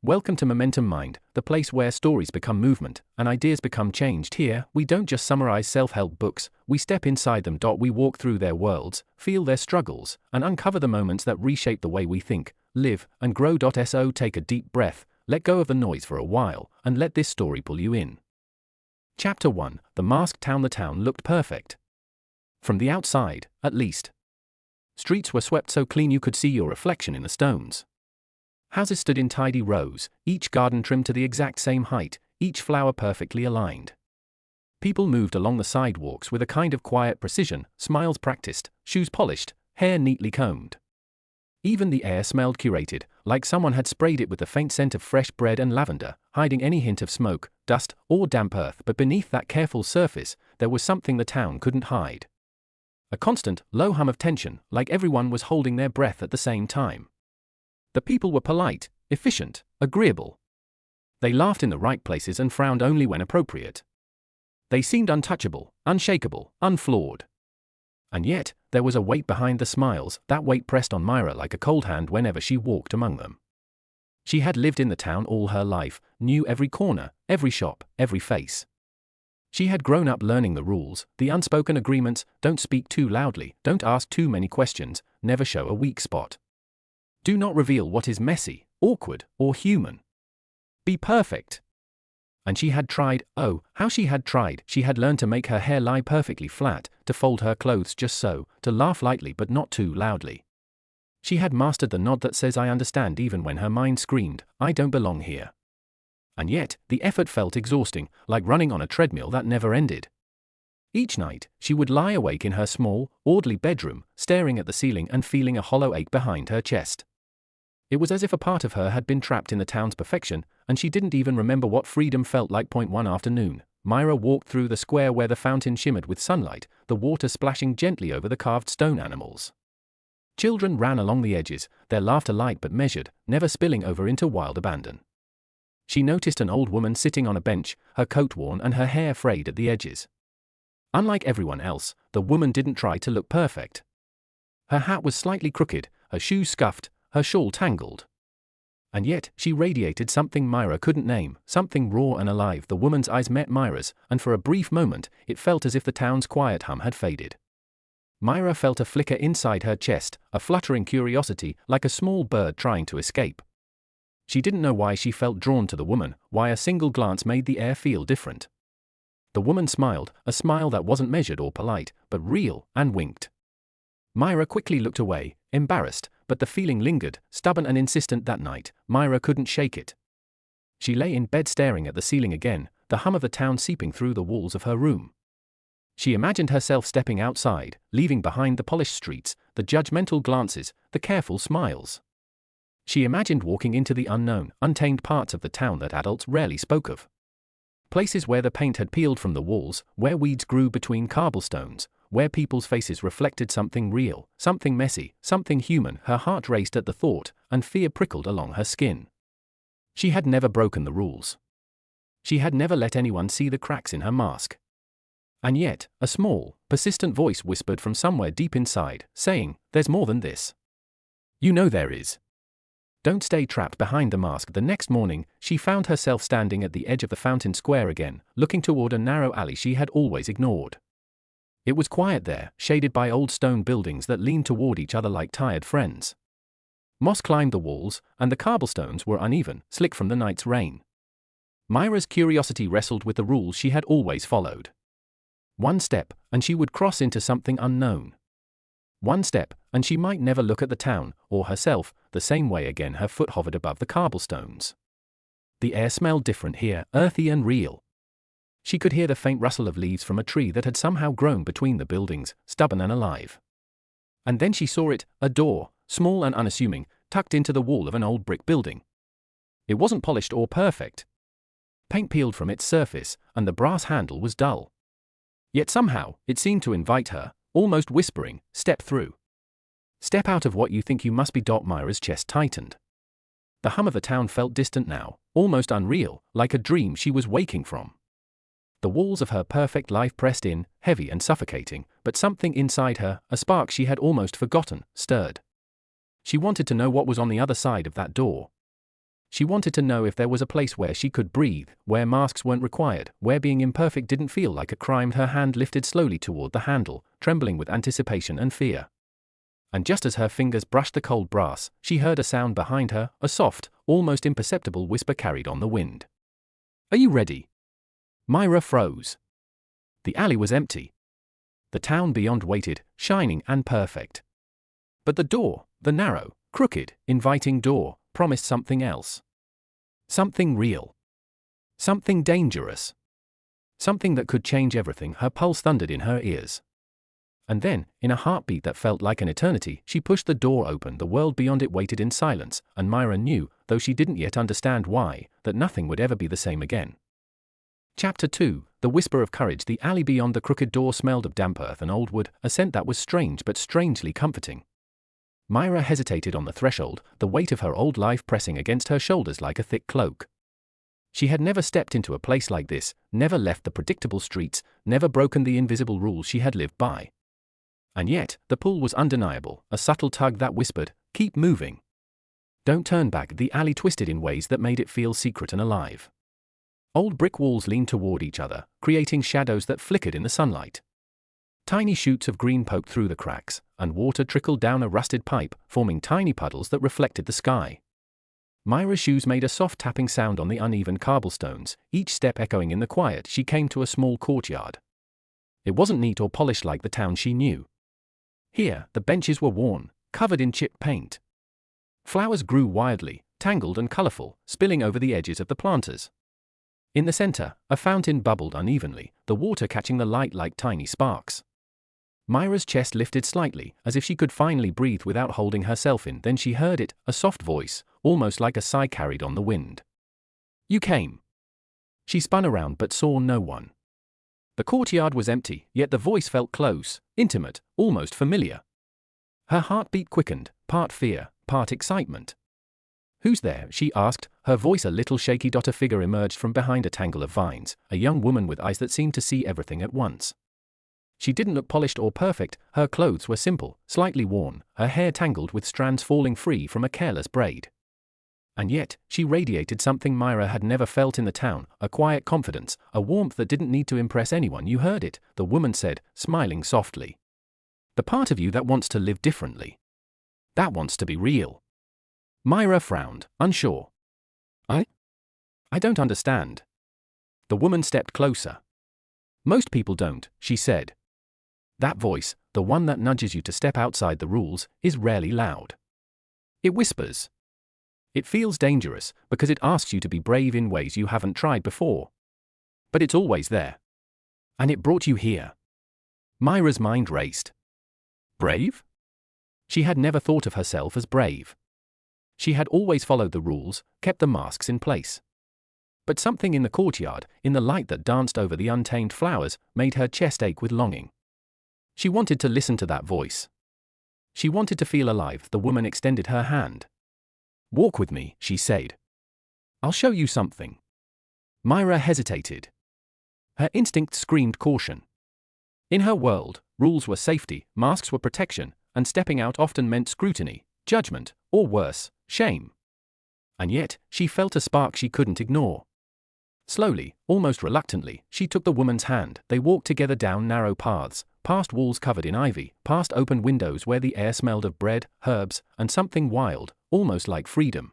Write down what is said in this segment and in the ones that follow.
Welcome to Momentum Mind, the place where stories become movement and ideas become changed. Here, we don't just summarize self-help books, we step inside them. We walk through their worlds, feel their struggles, and uncover the moments that reshape the way we think, live, and grow. So take a deep breath, let go of the noise for a while, and let this story pull you in. Chapter 1: The Masked Town. The town looked perfect. From the outside, at least. Streets were swept so clean you could see your reflection in the stones. Houses stood in tidy rows, each garden trimmed to the exact same height, each flower perfectly aligned. People moved along the sidewalks with a kind of quiet precision, smiles practiced, shoes polished, hair neatly combed. Even the air smelled curated, like someone had sprayed it with the faint scent of fresh bread and lavender, hiding any hint of smoke, dust, or damp earth. But beneath that careful surface, there was something the town couldn't hide. A constant, low hum of tension, like everyone was holding their breath at the same time. The people were polite, efficient, agreeable. They laughed in the right places and frowned only when appropriate. They seemed untouchable, unshakable, unflawed. And yet, there was a weight behind the smiles. That weight pressed on Myra like a cold hand whenever she walked among them. She had lived in the town all her life, knew every corner, every shop, every face. She had grown up learning the rules, the unspoken agreements: don't speak too loudly, don't ask too many questions, never show a weak spot. Do not reveal what is messy, awkward, or human. Be perfect. And she had tried, oh, how she had tried. She had learned to make her hair lie perfectly flat, to fold her clothes just so, to laugh lightly but not too loudly. She had mastered the nod that says I understand even when her mind screamed, I don't belong here. And yet, the effort felt exhausting, like running on a treadmill that never ended. Each night, she would lie awake in her small, orderly bedroom, staring at the ceiling and feeling a hollow ache behind her chest. It was as if a part of her had been trapped in the town's perfection, and she didn't even remember what freedom felt like. One afternoon, Myra walked through the square where the fountain shimmered with sunlight, the water splashing gently over the carved stone animals. Children ran along the edges, their laughter light but measured, never spilling over into wild abandon. She noticed an old woman sitting on a bench, her coat worn and her hair frayed at the edges. Unlike everyone else, the woman didn't try to look perfect. Her hat was slightly crooked, her shoes scuffed, her shawl tangled. And yet, she radiated something Myra couldn't name, something raw and alive. The woman's eyes met Myra's, and for a brief moment, it felt as if the town's quiet hum had faded. Myra felt a flicker inside her chest, a fluttering curiosity, like a small bird trying to escape. She didn't know why she felt drawn to the woman, why a single glance made the air feel different. The woman smiled, a smile that wasn't measured or polite, but real, and winked. Myra quickly looked away, embarrassed, but the feeling lingered, stubborn and insistent. That night, Myra couldn't shake it. She lay in bed staring at the ceiling again, the hum of the town seeping through the walls of her room. She imagined herself stepping outside, leaving behind the polished streets, the judgmental glances, the careful smiles. She imagined walking into the unknown, untamed parts of the town that adults rarely spoke of. Places where the paint had peeled from the walls, where weeds grew between cobblestones, where people's faces reflected something real, something messy, something human. Her heart raced at the thought, and fear prickled along her skin. She had never broken the rules. She had never let anyone see the cracks in her mask. And yet, a small, persistent voice whispered from somewhere deep inside, saying, there's more than this. You know there is. Don't stay trapped behind the mask. The next morning, she found herself standing at the edge of the fountain square again, looking toward a narrow alley she had always ignored. It was quiet there, shaded by old stone buildings that leaned toward each other like tired friends. Moss climbed the walls, and the cobblestones were uneven, slick from the night's rain. Myra's curiosity wrestled with the rules she had always followed. One step, and she would cross into something unknown. One step, and she might never look at the town, or herself, the same way again. Her foot hovered above the cobblestones. The air smelled different here, earthy and real. She could hear the faint rustle of leaves from a tree that had somehow grown between the buildings, stubborn and alive. And then she saw it, a door, small and unassuming, tucked into the wall of an old brick building. It wasn't polished or perfect. Paint peeled from its surface, and the brass handle was dull. Yet somehow, it seemed to invite her, almost whispering, step through. Step out of what you think you must be. Myra's chest tightened. The hum of the town felt distant now, almost unreal, like a dream she was waking from. The walls of her perfect life pressed in, heavy and suffocating, but something inside her, a spark she had almost forgotten, stirred. She wanted to know what was on the other side of that door. She wanted to know if there was a place where she could breathe, where masks weren't required, where being imperfect didn't feel like a crime. Her hand lifted slowly toward the handle, trembling with anticipation and fear. And just as her fingers brushed the cold brass, she heard a sound behind her, a soft, almost imperceptible whisper carried on the wind. "Are you ready?" Myra froze. The alley was empty. The town beyond waited, shining and perfect. But the door, the narrow, crooked, inviting door, promised something else. Something real. Something dangerous. Something that could change everything. Her pulse thundered in her ears. And then, in a heartbeat that felt like an eternity, she pushed the door open. The world beyond it waited in silence, and Myra knew, though she didn't yet understand why, that nothing would ever be the same again. Chapter 2, The Whisper of Courage. The alley beyond the crooked door smelled of damp earth and old wood, a scent that was strange but strangely comforting. Myra hesitated on the threshold, the weight of her old life pressing against her shoulders like a thick cloak. She had never stepped into a place like this, never left the predictable streets, never broken the invisible rules she had lived by. And yet, the pull was undeniable, a subtle tug that whispered, "Keep moving. Don't turn back." The alley twisted in ways that made it feel secret and alive. Old brick walls leaned toward each other, creating shadows that flickered in the sunlight. Tiny shoots of green poked through the cracks, and water trickled down a rusted pipe, forming tiny puddles that reflected the sky. Myra's shoes made a soft tapping sound on the uneven cobblestones, each step echoing in the quiet. She came to a small courtyard. It wasn't neat or polished like the town she knew. Here, the benches were worn, covered in chipped paint. Flowers grew wildly, tangled and colorful, spilling over the edges of the planters. In the center, a fountain bubbled unevenly, the water catching the light like tiny sparks. Myra's chest lifted slightly, as if she could finally breathe without holding herself in. Then she heard it, a soft voice, almost like a sigh carried on the wind. "You came." She spun around but saw no one. The courtyard was empty, yet the voice felt close, intimate, almost familiar. Her heartbeat quickened, part fear, part excitement. "Who's there?" she asked, her voice a little shaky. A figure emerged from behind a tangle of vines, a young woman with eyes that seemed to see everything at once. She didn't look polished or perfect, her clothes were simple, slightly worn, her hair tangled with strands falling free from a careless braid. And yet, she radiated something Myra had never felt in the town, a quiet confidence, a warmth that didn't need to impress anyone. "You heard it," the woman said, smiling softly. "The part of you that wants to live differently. That wants to be real." Myra frowned, unsure. I don't understand." The woman stepped closer. "Most people don't," she said. "That voice, the one that nudges you to step outside the rules, is rarely loud. It whispers. It feels dangerous, because it asks you to be brave in ways you haven't tried before. But it's always there. And it brought you here." Myra's mind raced. Brave? She had never thought of herself as brave. She had always followed the rules, kept the masks in place. But something in the courtyard, in the light that danced over the untamed flowers, made her chest ache with longing. She wanted to listen to that voice. She wanted to feel alive. The woman extended her hand. "Walk with me," she said. "I'll show you something." Myra hesitated. Her instinct screamed caution. In her world, rules were safety, masks were protection, and stepping out often meant scrutiny, judgment, or worse, shame. And yet, she felt a spark she couldn't ignore. Slowly, almost reluctantly, she took the woman's hand. They walked together down narrow paths, past walls covered in ivy, past open windows where the air smelled of bread, herbs, and something wild, almost like freedom.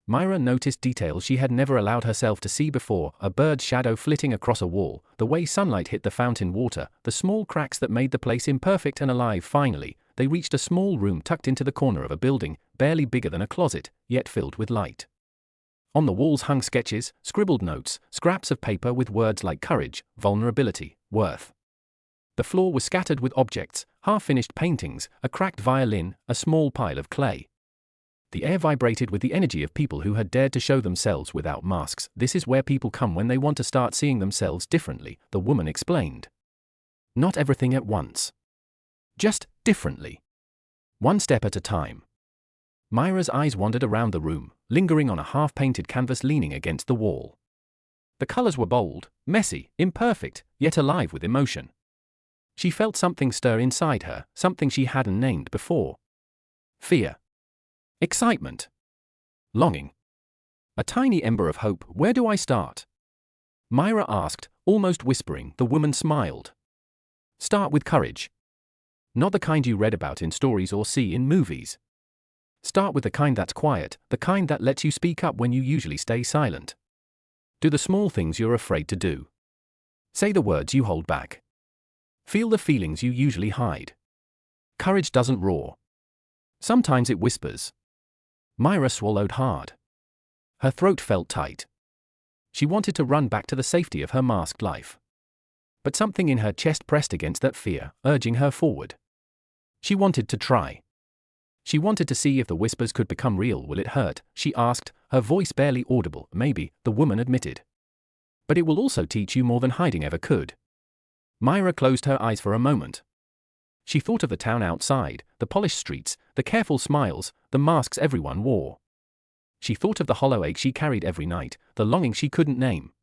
Myra noticed details she had never allowed herself to see before, a bird's shadow flitting across a wall, the way sunlight hit the fountain water, the small cracks that made the place imperfect and alive. Finally, they reached a small room tucked into the corner of a building, barely bigger than a closet, yet filled with light. On the walls hung sketches, scribbled notes, scraps of paper with words like courage, vulnerability, worth. The floor was scattered with objects, half-finished paintings, a cracked violin, a small pile of clay. The air vibrated with the energy of people who had dared to show themselves without masks. "This is where people come when they want to start seeing themselves differently," the woman explained. "Not everything at once. Just differently. One step at a time." Myra's eyes wandered around the room, lingering on a half-painted canvas leaning against the wall. The colors were bold, messy, imperfect, yet alive with emotion. She felt something stir inside her, something she hadn't named before. Fear. Excitement. Longing. A tiny ember of hope. Where do I start? Myra asked, almost whispering. The woman smiled. Start with courage. Not the kind you read about in stories or see in movies. Start with the kind that's quiet, the kind that lets you speak up when you usually stay silent. Do the small things you're afraid to do. Say the words you hold back. Feel the feelings you usually hide. Courage doesn't roar. Sometimes it whispers. Myra swallowed hard. Her throat felt tight. She wanted to run back to the safety of her masked life. But something in her chest pressed against that fear, urging her forward. She wanted to try. She wanted to see if the whispers could become real. Will it hurt? She asked, her voice barely audible. Maybe, the woman admitted. But it will also teach you more than hiding ever could. Myra closed her eyes for a moment. She thought of the town outside, the polished streets, the careful smiles, the masks everyone wore. She thought of the hollow ache she carried every night, the longing she couldn't name.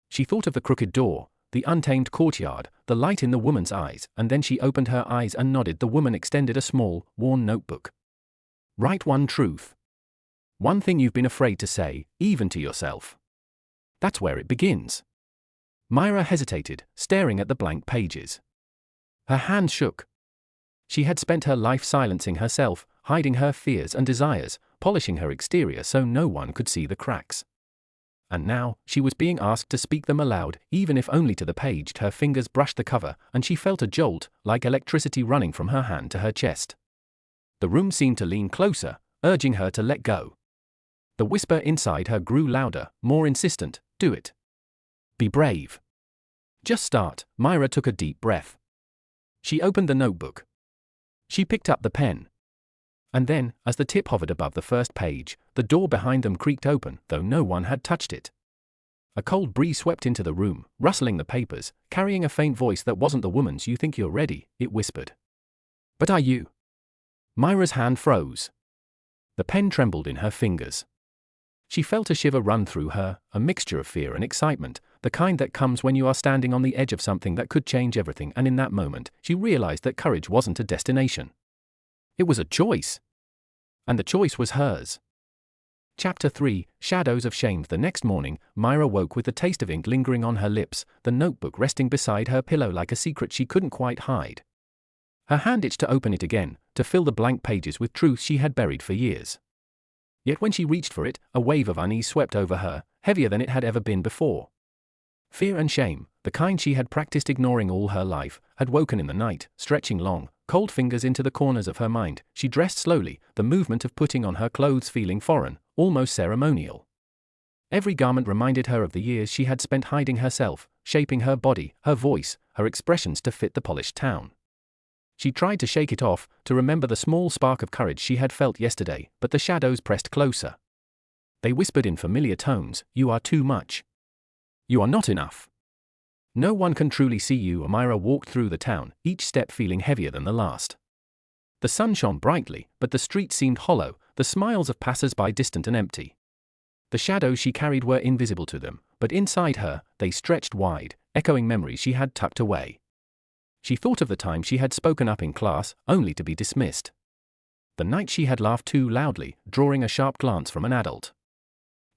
She thought of the crooked door, the untamed courtyard, the light in the woman's eyes, and then she opened her eyes and nodded. The woman extended a small, worn notebook. Write one truth. One thing you've been afraid to say, even to yourself. That's where it begins. Myra hesitated, staring at the blank pages. Her hands shook. She had spent her life silencing herself, hiding her fears and desires, polishing her exterior so no one could see the cracks. And now, she was being asked to speak them aloud, even if only to the page. Her fingers brushed the cover, and she felt a jolt, like electricity running from her hand to her chest. The room seemed to lean closer, urging her to let go. The whisper inside her grew louder, more insistent. Do it. Be brave. Just start. Myra took a deep breath. She opened the notebook. She picked up the pen. And then, as the tip hovered above the first page, the door behind them creaked open, though no one had touched it. A cold breeze swept into the room, rustling the papers, carrying a faint voice that wasn't the woman's. You think you're ready, it whispered. But are you? Myra's hand froze. The pen trembled in her fingers. She felt a shiver run through her, a mixture of fear and excitement, the kind that comes when you are standing on the edge of something that could change everything. And in that moment, she realized that courage wasn't a destination. It was a choice. And the choice was hers. Chapter 3, Shadows of Shame. The next morning, Myra woke with the taste of ink lingering on her lips, the notebook resting beside her pillow like a secret she couldn't quite hide. Her hand itched to open it again, to fill the blank pages with truths she had buried for years. Yet when she reached for it, a wave of unease swept over her, heavier than it had ever been before. Fear and shame, the kind she had practiced ignoring all her life, had woken in the night, stretching long, cold fingers into the corners of her mind. She dressed slowly, the movement of putting on her clothes feeling foreign, almost ceremonial. Every garment reminded her of the years she had spent hiding herself, shaping her body, her voice, her expressions to fit the polished town. She tried to shake it off, to remember the small spark of courage she had felt yesterday, but the shadows pressed closer. They whispered in familiar tones, "You are too much. You are not enough. No one can truly see you." Myra walked through the town, each step feeling heavier than the last. The sun shone brightly, but the streets seemed hollow, the smiles of passers-by distant and empty. The shadows she carried were invisible to them, but inside her, they stretched wide, echoing memories she had tucked away. She thought of the time she had spoken up in class, only to be dismissed. The night she had laughed too loudly, drawing a sharp glance from an adult.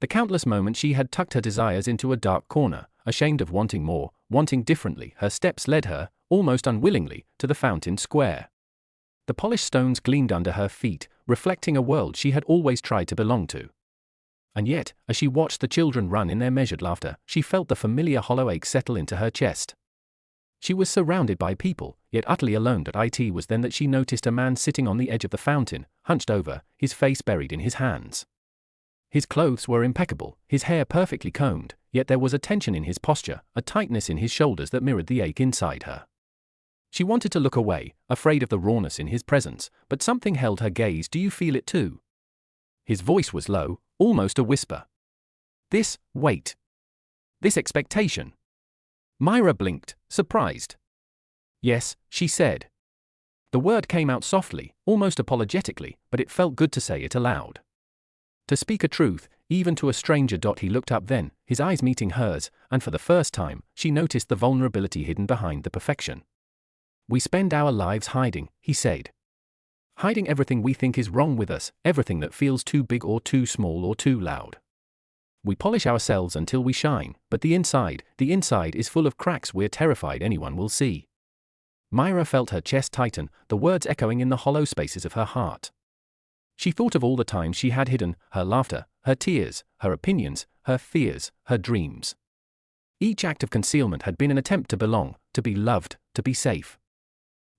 The countless moments she had tucked her desires into a dark corner, ashamed of wanting more, wanting differently. Her steps led her, almost unwillingly, to the fountain square. The polished stones gleamed under her feet, reflecting a world she had always tried to belong to. And yet, as she watched the children run in their measured laughter, she felt the familiar hollow ache settle into her chest. She was surrounded by people, yet utterly alone. It was then that she noticed a man sitting on the edge of the fountain, hunched over, his face buried in his hands. His clothes were impeccable, his hair perfectly combed, yet there was a tension in his posture, a tightness in his shoulders that mirrored the ache inside her. She wanted to look away, afraid of the rawness in his presence, but something held her gaze. "Do you feel it too?" His voice was low, almost a whisper. "This weight. This expectation." Myra blinked, surprised. "Yes," she said. The word came out softly, almost apologetically, but it felt good to say it aloud. To speak a truth, even to a stranger. He looked up then, his eyes meeting hers, and for the first time, she noticed the vulnerability hidden behind the perfection. "We spend our lives hiding," he said. "Hiding everything we think is wrong with us, everything that feels too big or too small or too loud. We polish ourselves until we shine, but the inside is full of cracks we're terrified anyone will see. Myra felt her chest tighten, the words echoing in the hollow spaces of her heart. She thought of all the times she had hidden, her laughter, her tears, her opinions, her fears, her dreams. Each act of concealment had been an attempt to belong, to be loved, to be safe.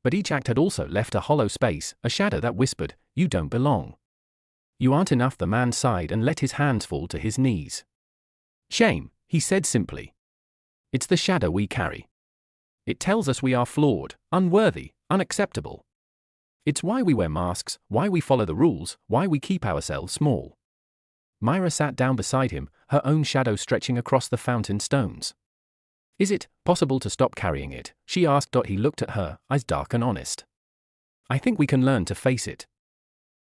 But each act had also left a hollow space, a shadow that whispered, "You don't belong. You aren't enough." The man sighed and let his hands fall to his knees. "Shame," he said simply. "It's the shadow we carry. It tells us we are flawed, unworthy, unacceptable. It's why we wear masks, why we follow the rules, why we keep ourselves small." Myra sat down beside him, her own shadow stretching across the fountain stones. "Is it possible to stop carrying it?" she asked. He looked at her, eyes dark and honest. "I think we can learn to face it.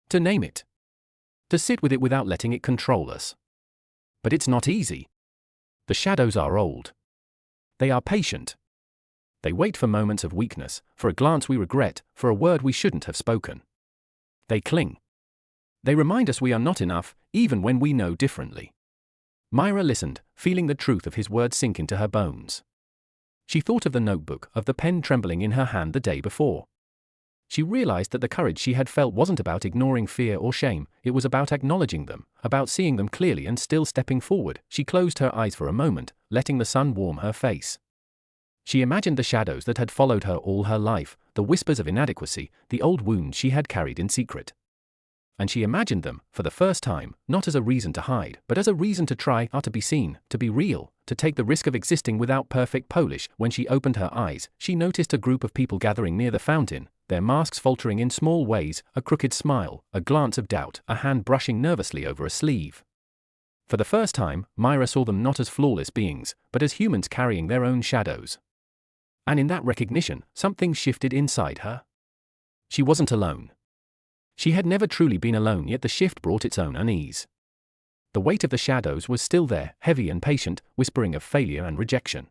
To name it. To sit with it without letting it control us. But it's not easy. The shadows are old. They are patient. They wait for moments of weakness, for a glance we regret, for a word we shouldn't have spoken. They cling. They remind us we are not enough, even when we know differently." Myra listened, feeling the truth of his words sink into her bones. She thought of the notebook, of the pen trembling in her hand the day before. She realized that the courage she had felt wasn't about ignoring fear or shame, it was about acknowledging them, about seeing them clearly and still stepping forward. She closed her eyes for a moment, letting the sun warm her face. She imagined the shadows that had followed her all her life, the whispers of inadequacy, the old wounds she had carried in secret. And she imagined them, for the first time, not as a reason to hide, but as a reason to try to be seen, to be real, to take the risk of existing without perfect polish. When she opened her eyes, she noticed a group of people gathering near the fountain, their masks faltering in small ways, a crooked smile, a glance of doubt, a hand brushing nervously over a sleeve. For the first time, Myra saw them not as flawless beings, but as humans carrying their own shadows. And in that recognition, something shifted inside her. She wasn't alone. She had never truly been alone, yet the shift brought its own unease. The weight of the shadows was still there, heavy and patient, whispering of failure and rejection.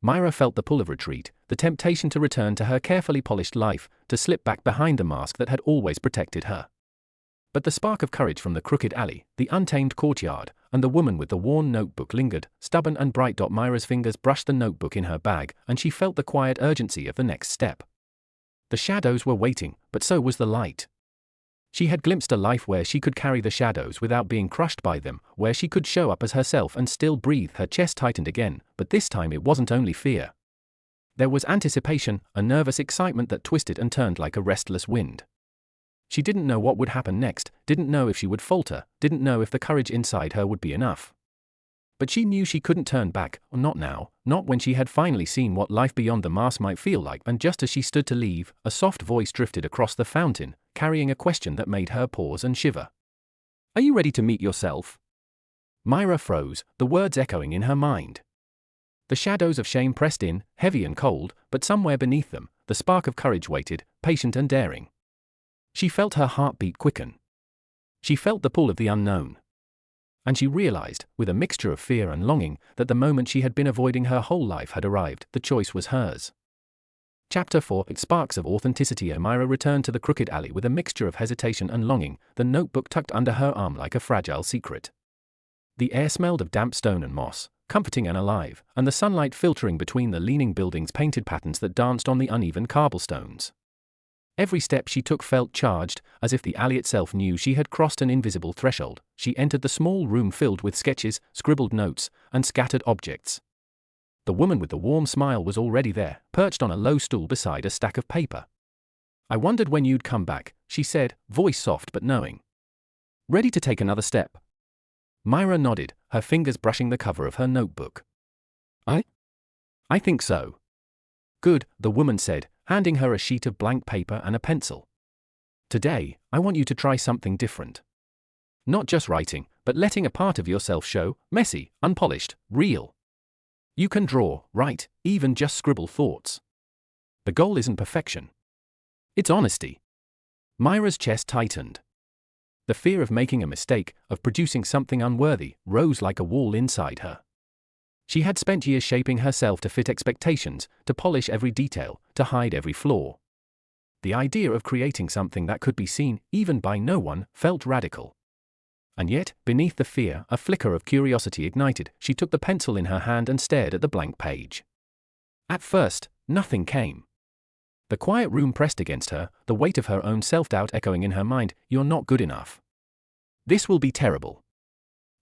Myra felt the pull of retreat, the temptation to return to her carefully polished life, to slip back behind the mask that had always protected her. But the spark of courage from the crooked alley, the untamed courtyard, and the woman with the worn notebook lingered, stubborn and bright. Myra's fingers brushed the notebook in her bag, and she felt the quiet urgency of the next step. The shadows were waiting, but so was the light. She had glimpsed a life where she could carry the shadows without being crushed by them, where she could show up as herself and still breathe. Her chest tightened again, but this time it wasn't only fear. There was anticipation, a nervous excitement that twisted and turned like a restless wind. She didn't know what would happen next, didn't know if she would falter, didn't know if the courage inside her would be enough. But she knew she couldn't turn back, or not now, not when she had finally seen what life beyond the mask might feel like. And just as she stood to leave, a soft voice drifted across the fountain, carrying a question that made her pause and shiver. "Are you ready to meet yourself?" Myra froze, the words echoing in her mind. The shadows of shame pressed in, heavy and cold, but somewhere beneath them, the spark of courage waited, patient and daring. She felt her heartbeat quicken. She felt the pull of the unknown. And she realized, with a mixture of fear and longing, that the moment she had been avoiding her whole life had arrived. The choice was hers. Chapter 4. Sparks of Authenticity. Myra returned to the crooked alley with a mixture of hesitation and longing, the notebook tucked under her arm like a fragile secret. The air smelled of damp stone and moss, comforting and alive, and the sunlight filtering between the leaning buildings' painted patterns that danced on the uneven cobblestones. Every step she took felt charged, as if the alley itself knew she had crossed an invisible threshold. She entered the small room filled with sketches, scribbled notes, and scattered objects. The woman with the warm smile was already there, perched on a low stool beside a stack of paper. "I wondered when you'd come back," she said, voice soft but knowing. "Ready to take another step?" Myra nodded, her fingers brushing the cover of her notebook. I think so." "Good," the woman said, handing her a sheet of blank paper and a pencil. "Today, I want you to try something different. Not just writing, but letting a part of yourself show, messy, unpolished, real. You can draw, write, even just scribble thoughts. The goal isn't perfection. It's honesty." Myra's chest tightened. The fear of making a mistake, of producing something unworthy, rose like a wall inside her. She had spent years shaping herself to fit expectations, to polish every detail, to hide every flaw. The idea of creating something that could be seen, even by no one, felt radical. And yet, beneath the fear, a flicker of curiosity ignited. She took the pencil in her hand and stared at the blank page. At first, nothing came. The quiet room pressed against her, the weight of her own self-doubt echoing in her mind. You're not good enough. This will be terrible.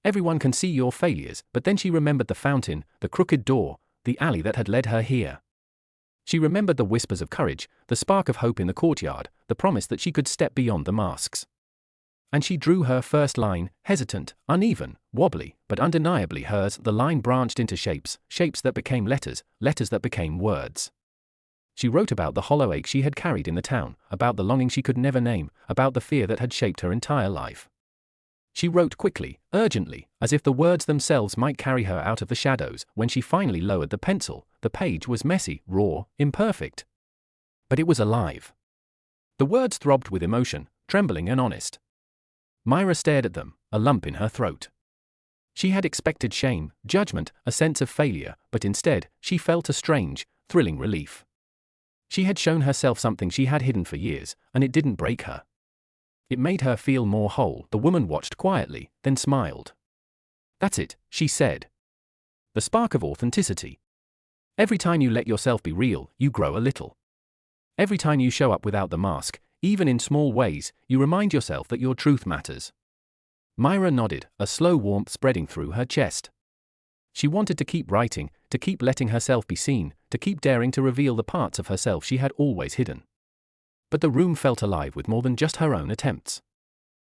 Everyone can see your failures. But then she remembered the fountain, the crooked door, the alley that had led her here. She remembered the whispers of courage, the spark of hope in the courtyard, the promise that she could step beyond the masks. And she drew her first line, hesitant, uneven, wobbly, but undeniably hers. The line branched into shapes, shapes that became letters, letters that became words. She wrote about the hollow ache she had carried in the town, about the longing she could never name, about the fear that had shaped her entire life. She wrote quickly, urgently, as if the words themselves might carry her out of the shadows. When she finally lowered the pencil, the page was messy, raw, imperfect. But it was alive. The words throbbed with emotion, trembling and honest. Myra stared at them, a lump in her throat. She had expected shame, judgment, a sense of failure, but instead, she felt a strange, thrilling relief. She had shown herself something she had hidden for years, and it didn't break her. It made her feel more whole. The woman watched quietly, then smiled. That's it, she said. The spark of authenticity. Every time you let yourself be real, you grow a little. Every time you show up without the mask, even in small ways, you remind yourself that your truth matters. Myra nodded, a slow warmth spreading through her chest. She wanted to keep writing, to keep letting herself be seen, to keep daring to reveal the parts of herself she had always hidden. But the room felt alive with more than just her own attempts.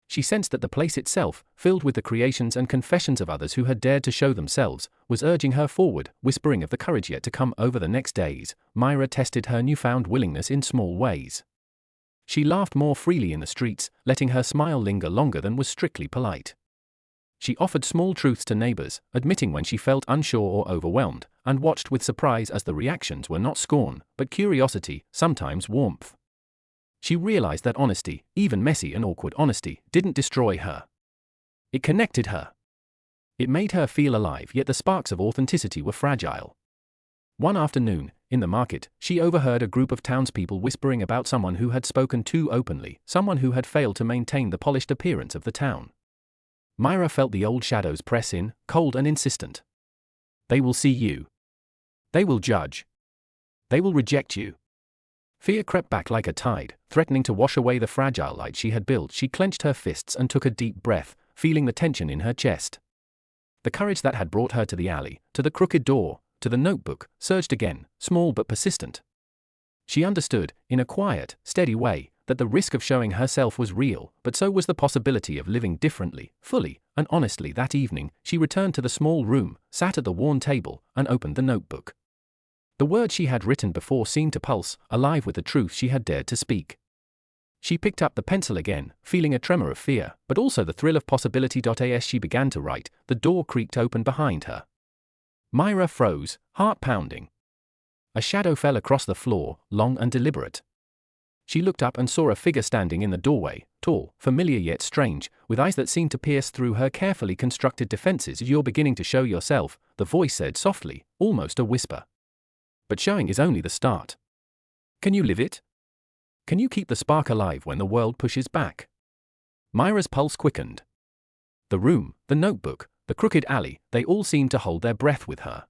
She sensed that the place itself, filled with the creations and confessions of others who had dared to show themselves, was urging her forward, whispering of the courage yet to come. Over the next days, Myra tested her newfound willingness in small ways. She laughed more freely in the streets, letting her smile linger longer than was strictly polite. She offered small truths to neighbors, admitting when she felt unsure or overwhelmed, and watched with surprise as the reactions were not scorn, but curiosity, sometimes warmth. She realized that honesty, even messy and awkward honesty, didn't destroy her. It connected her. It made her feel alive, yet the sparks of authenticity were fragile. One afternoon, in the market, she overheard a group of townspeople whispering about someone who had spoken too openly, someone who had failed to maintain the polished appearance of the town. Myra felt the old shadows press in, cold and insistent. They will see you. They will judge. They will reject you. Fear crept back like a tide, threatening to wash away the fragile light she had built. She clenched her fists and took a deep breath, feeling the tension in her chest. The courage that had brought her to the alley, to the crooked door, to the notebook, surged again, small but persistent. She understood, in a quiet, steady way, that the risk of showing herself was real, but so was the possibility of living differently, fully, and honestly. That evening, she returned to the small room, sat at the worn table, and opened the notebook. The words she had written before seemed to pulse, alive with the truth she had dared to speak. She picked up the pencil again, feeling a tremor of fear, but also the thrill of possibility. As she began to write, the door creaked open behind her. Myra froze, heart pounding. A shadow fell across the floor, long and deliberate. She looked up and saw a figure standing in the doorway, tall, familiar yet strange, with eyes that seemed to pierce through her carefully constructed defenses. You're beginning to show yourself, the voice said softly, almost a whisper. But showing is only the start. Can you live it? Can you keep the spark alive when the world pushes back? Myra's pulse quickened. The room, the notebook, the crooked alley, they all seemed to hold their breath with her.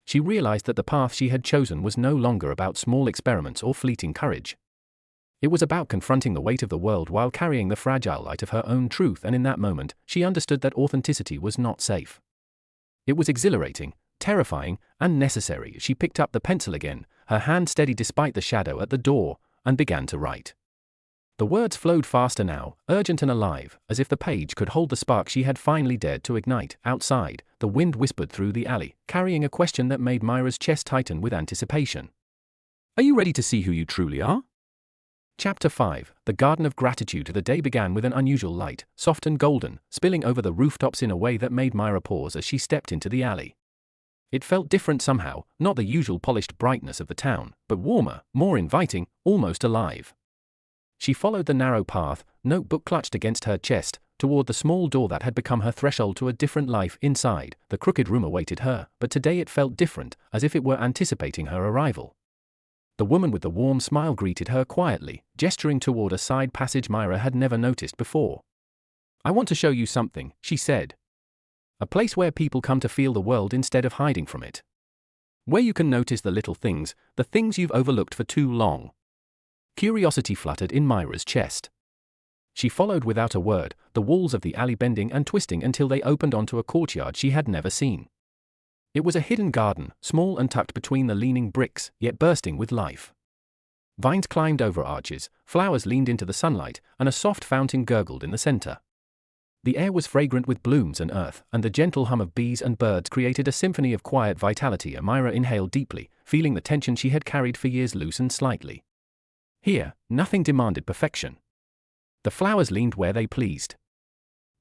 She realized that the path she had chosen was no longer about small experiments or fleeting courage. It was about confronting the weight of the world while carrying the fragile light of her own truth, and in that moment, she understood that authenticity was not safe. It was exhilarating, terrifying, and necessary. She picked up the pencil again, her hand steady despite the shadow at the door, and began to write. The words flowed faster now, urgent and alive, as if the page could hold the spark she had finally dared to ignite. Outside, the wind whispered through the alley, carrying a question that made Myra's chest tighten with anticipation. Are you ready to see who you truly are? Chapter 5, The Garden of Gratitude. The day began with an unusual light, soft and golden, spilling over the rooftops in a way that made Myra pause as she stepped into the alley. It felt different somehow, not the usual polished brightness of the town, but warmer, more inviting, almost alive. She followed the narrow path, notebook clutched against her chest, toward the small door that had become her threshold to a different life. Inside, the crooked room awaited her, but today it felt different, as if it were anticipating her arrival. The woman with the warm smile greeted her quietly, gesturing toward a side passage Myra had never noticed before. I want to show you something, she said. A place where people come to feel the world instead of hiding from it. Where you can notice the little things, the things you've overlooked for too long. Curiosity fluttered in Myra's chest. She followed without a word, the walls of the alley bending and twisting until they opened onto a courtyard she had never seen. It was a hidden garden, small and tucked between the leaning bricks, yet bursting with life. Vines climbed over arches, flowers leaned into the sunlight, and a soft fountain gurgled in the center. The air was fragrant with blooms and earth, and the gentle hum of bees and birds created a symphony of quiet vitality. Myra inhaled deeply, feeling the tension she had carried for years loosen slightly. Here, nothing demanded perfection. The flowers leaned where they pleased.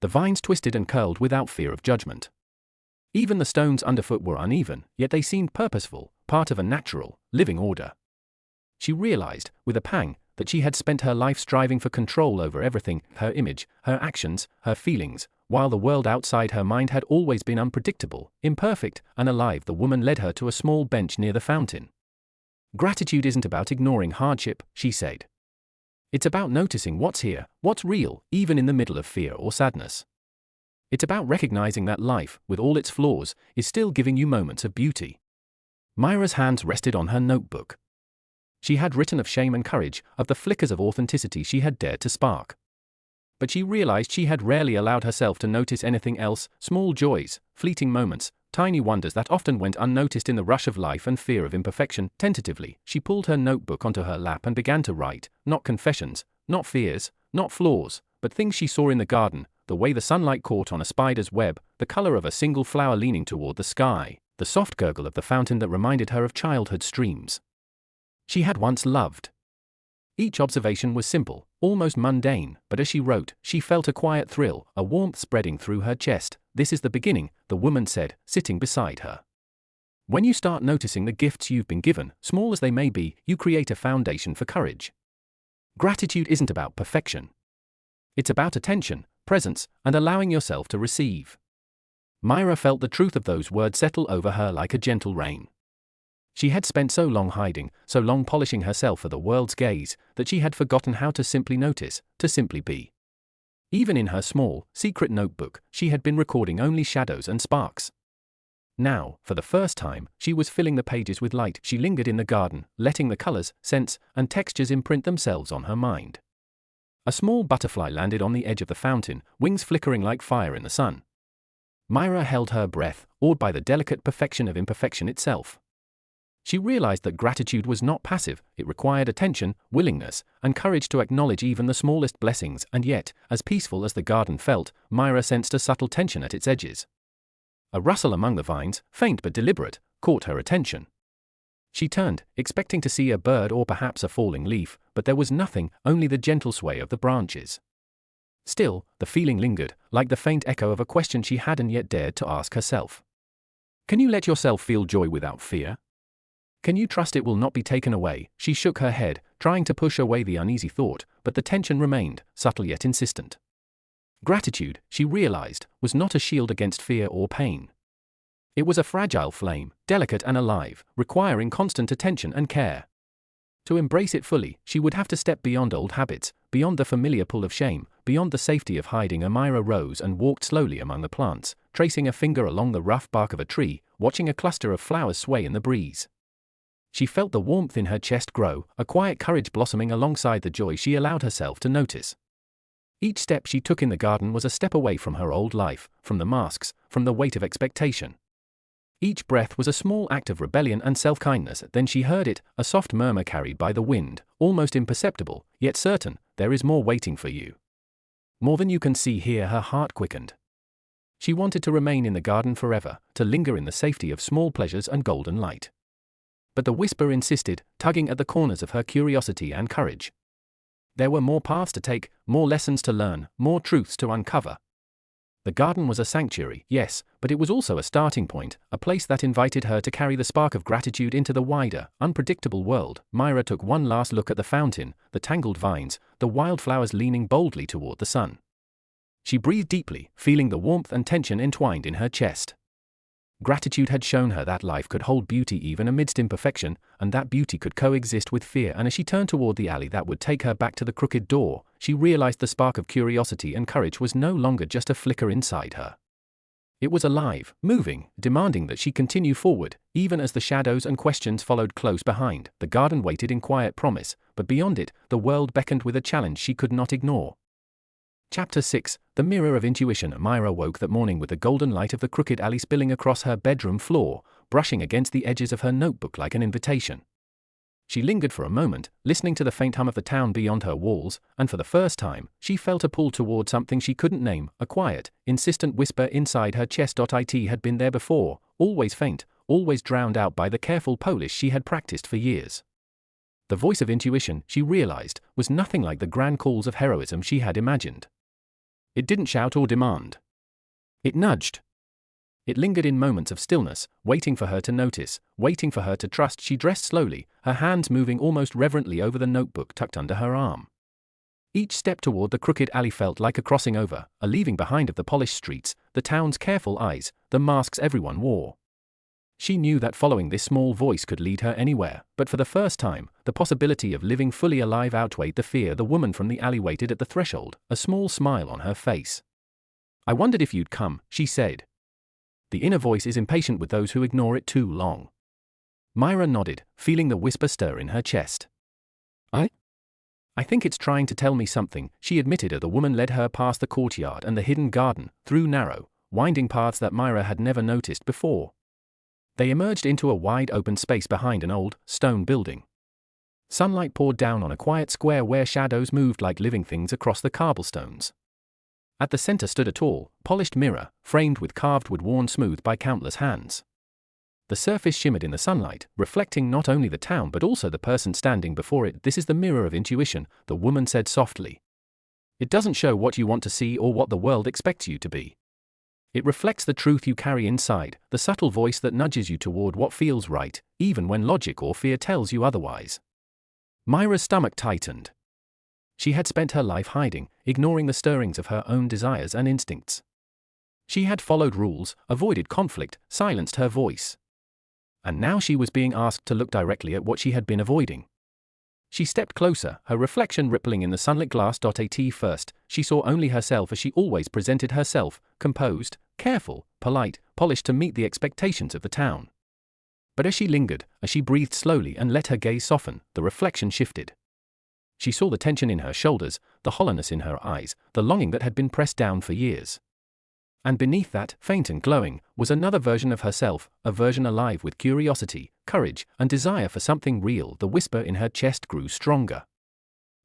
The vines twisted and curled without fear of judgment. Even the stones underfoot were uneven, yet they seemed purposeful, part of a natural, living order. She realized, with a pang, that she had spent her life striving for control over everything, her image, her actions, her feelings, while the world outside her mind had always been unpredictable, imperfect, and alive. The woman led her to a small bench near the fountain. Gratitude isn't about ignoring hardship, she said. It's about noticing what's here, what's real, even in the middle of fear or sadness. It's about recognizing that life, with all its flaws, is still giving you moments of beauty. Myra's hands rested on her notebook. She had written of shame and courage, of the flickers of authenticity she had dared to spark. But she realized she had rarely allowed herself to notice anything else, small joys, fleeting moments, tiny wonders that often went unnoticed in the rush of life and fear of imperfection. Tentatively, she pulled her notebook onto her lap and began to write, not confessions, not fears, not flaws, but things she saw in the garden, the way the sunlight caught on a spider's web, the color of a single flower leaning toward the sky, the soft gurgle of the fountain that reminded her of childhood streams she had once loved. Each observation was simple, almost mundane, but as she wrote, she felt a quiet thrill, a warmth spreading through her chest. This is the beginning, the woman said, sitting beside her. When you start noticing the gifts you've been given, small as they may be, you create a foundation for courage. Gratitude isn't about perfection. It's about attention, presence, and allowing yourself to receive. Myra felt the truth of those words settle over her like a gentle rain. She had spent so long hiding, so long polishing herself for the world's gaze, that she had forgotten how to simply notice, to simply be. Even in her small, secret notebook, she had been recording only shadows and sparks. Now, for the first time, she was filling the pages with light. She lingered in the garden, letting the colors, scents, and textures imprint themselves on her mind. A small butterfly landed on the edge of the fountain, wings flickering like fire in the sun. Myra held her breath, awed by the delicate perfection of imperfection itself. She realized that gratitude was not passive, it required attention, willingness, and courage to acknowledge even the smallest blessings, and yet, as peaceful as the garden felt, Myra sensed a subtle tension at its edges. A rustle among the vines, faint but deliberate, caught her attention. She turned, expecting to see a bird or perhaps a falling leaf, but there was nothing, only the gentle sway of the branches. Still, the feeling lingered, like the faint echo of a question she hadn't yet dared to ask herself. Can you let yourself feel joy without fear? Can you trust it will not be taken away? She shook her head, trying to push away the uneasy thought, but the tension remained, subtle yet insistent. Gratitude, she realized, was not a shield against fear or pain. It was a fragile flame, delicate and alive, requiring constant attention and care. To embrace it fully, she would have to step beyond old habits, beyond the familiar pull of shame, beyond the safety of hiding. Myra rose and walked slowly among the plants, tracing a finger along the rough bark of a tree, watching a cluster of flowers sway in the breeze. She felt the warmth in her chest grow, a quiet courage blossoming alongside the joy she allowed herself to notice. Each step she took in the garden was a step away from her old life, from the masks, from the weight of expectation. Each breath was a small act of rebellion and self-kindness. Then she heard it, a soft murmur carried by the wind, almost imperceptible, yet certain, there is more waiting for you. More than you can see here. Her heart quickened. She wanted to remain in the garden forever, to linger in the safety of small pleasures and golden light. But the whisper insisted, tugging at the corners of her curiosity and courage. There were more paths to take, more lessons to learn, more truths to uncover. The garden was a sanctuary, yes, but it was also a starting point, a place that invited her to carry the spark of gratitude into the wider, unpredictable world. Myra took one last look at the fountain, the tangled vines, the wildflowers leaning boldly toward the sun. She breathed deeply, feeling the warmth and tension entwined in her chest. Gratitude had shown her that life could hold beauty even amidst imperfection, and that beauty could coexist with fear. And as she turned toward the alley that would take her back to the crooked door, she realized the spark of curiosity and courage was no longer just a flicker inside her. It was alive, moving, demanding that she continue forward, even as the shadows and questions followed close behind. The garden waited in quiet promise, but beyond it, the world beckoned with a challenge she could not ignore. Chapter 6, The Mirror of Intuition. Myra woke that morning with the golden light of the crooked alley spilling across her bedroom floor, brushing against the edges of her notebook like an invitation. She lingered for a moment, listening to the faint hum of the town beyond her walls, and for the first time, she felt a pull toward something she couldn't name, a quiet, insistent whisper inside her chest. It had been there before, always faint, always drowned out by the careful polish she had practiced for years. The voice of intuition, she realized, was nothing like the grand calls of heroism she had imagined. It didn't shout or demand. It nudged. It lingered in moments of stillness, waiting for her to notice, waiting for her to trust. She dressed slowly, her hands moving almost reverently over the notebook tucked under her arm. Each step toward the crooked alley felt like a crossing over, a leaving behind of the polished streets, the town's careful eyes, the masks everyone wore. She knew that following this small voice could lead her anywhere, but for the first time, the possibility of living fully alive outweighed the fear. The woman from the alley waited at the threshold, a small smile on her face. "I wondered if you'd come," she said. The inner voice is impatient with those who ignore it too long. Myra nodded, feeling the whisper stir in her chest. I think it's trying to tell me something," she admitted as the woman led her past the courtyard and the hidden garden, through narrow, winding paths that Myra had never noticed before. They emerged into a wide open space behind an old, stone building. Sunlight poured down on a quiet square where shadows moved like living things across the cobblestones. At the center stood a tall, polished mirror, framed with carved wood worn smooth by countless hands. The surface shimmered in the sunlight, reflecting not only the town but also the person standing before it. "This is the mirror of intuition," the woman said softly. "It doesn't show what you want to see or what the world expects you to be. It reflects the truth you carry inside, the subtle voice that nudges you toward what feels right, even when logic or fear tells you otherwise." Myra's stomach tightened. She had spent her life hiding, ignoring the stirrings of her own desires and instincts. She had followed rules, avoided conflict, silenced her voice. And now she was being asked to look directly at what she had been avoiding. She stepped closer, her reflection rippling in the sunlit glass. At first, she saw only herself as she always presented herself, composed, careful, polite, polished to meet the expectations of the town. But as she lingered, as she breathed slowly and let her gaze soften, the reflection shifted. She saw the tension in her shoulders, the hollowness in her eyes, the longing that had been pressed down for years. And beneath that, faint and glowing, was another version of herself, a version alive with curiosity, courage, and desire for something real. The whisper in her chest grew stronger.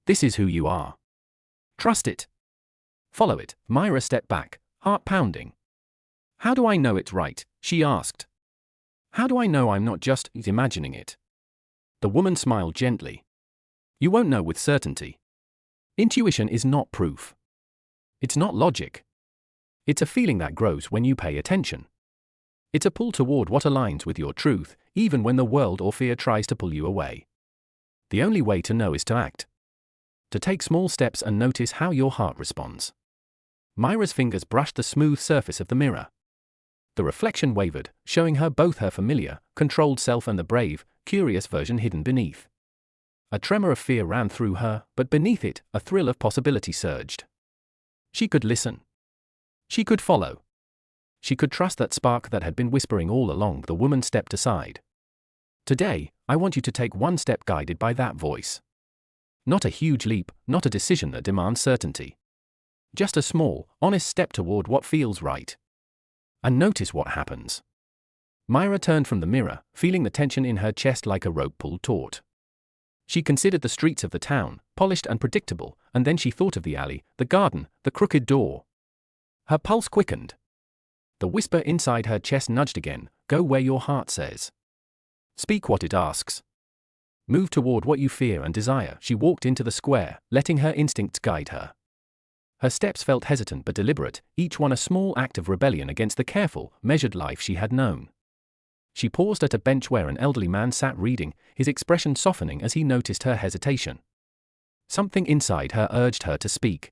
"This is who you are. Trust it. Follow it." Myra stepped back, heart pounding. "How do I know it's right?" she asked. "How do I know I'm not just imagining it?" The woman smiled gently. "You won't know with certainty. Intuition is not proof. It's not logic. It's a feeling that grows when you pay attention. It's a pull toward what aligns with your truth, even when the world or fear tries to pull you away. The only way to know is to act. To take small steps and notice how your heart responds." Myra's fingers brushed the smooth surface of the mirror. The reflection wavered, showing her both her familiar, controlled self and the brave, curious version hidden beneath. A tremor of fear ran through her, but beneath it, a thrill of possibility surged. She could listen. She could follow. She could trust that spark that had been whispering all along. The woman stepped aside. "Today, I want you to take one step guided by that voice. Not a huge leap, not a decision that demands certainty. Just a small, honest step toward what feels right. And notice what happens." Myra turned from the mirror, feeling the tension in her chest like a rope pulled taut. She considered the streets of the town, polished and predictable, and then she thought of the alley, the garden, the crooked door. Her pulse quickened. The whisper inside her chest nudged again, "Go where your heart says. Speak what it asks. Move toward what you fear and desire." She walked into the square, letting her instincts guide her. Her steps felt hesitant but deliberate, each one a small act of rebellion against the careful, measured life she had known. She paused at a bench where an elderly man sat reading, his expression softening as he noticed her hesitation. Something inside her urged her to speak.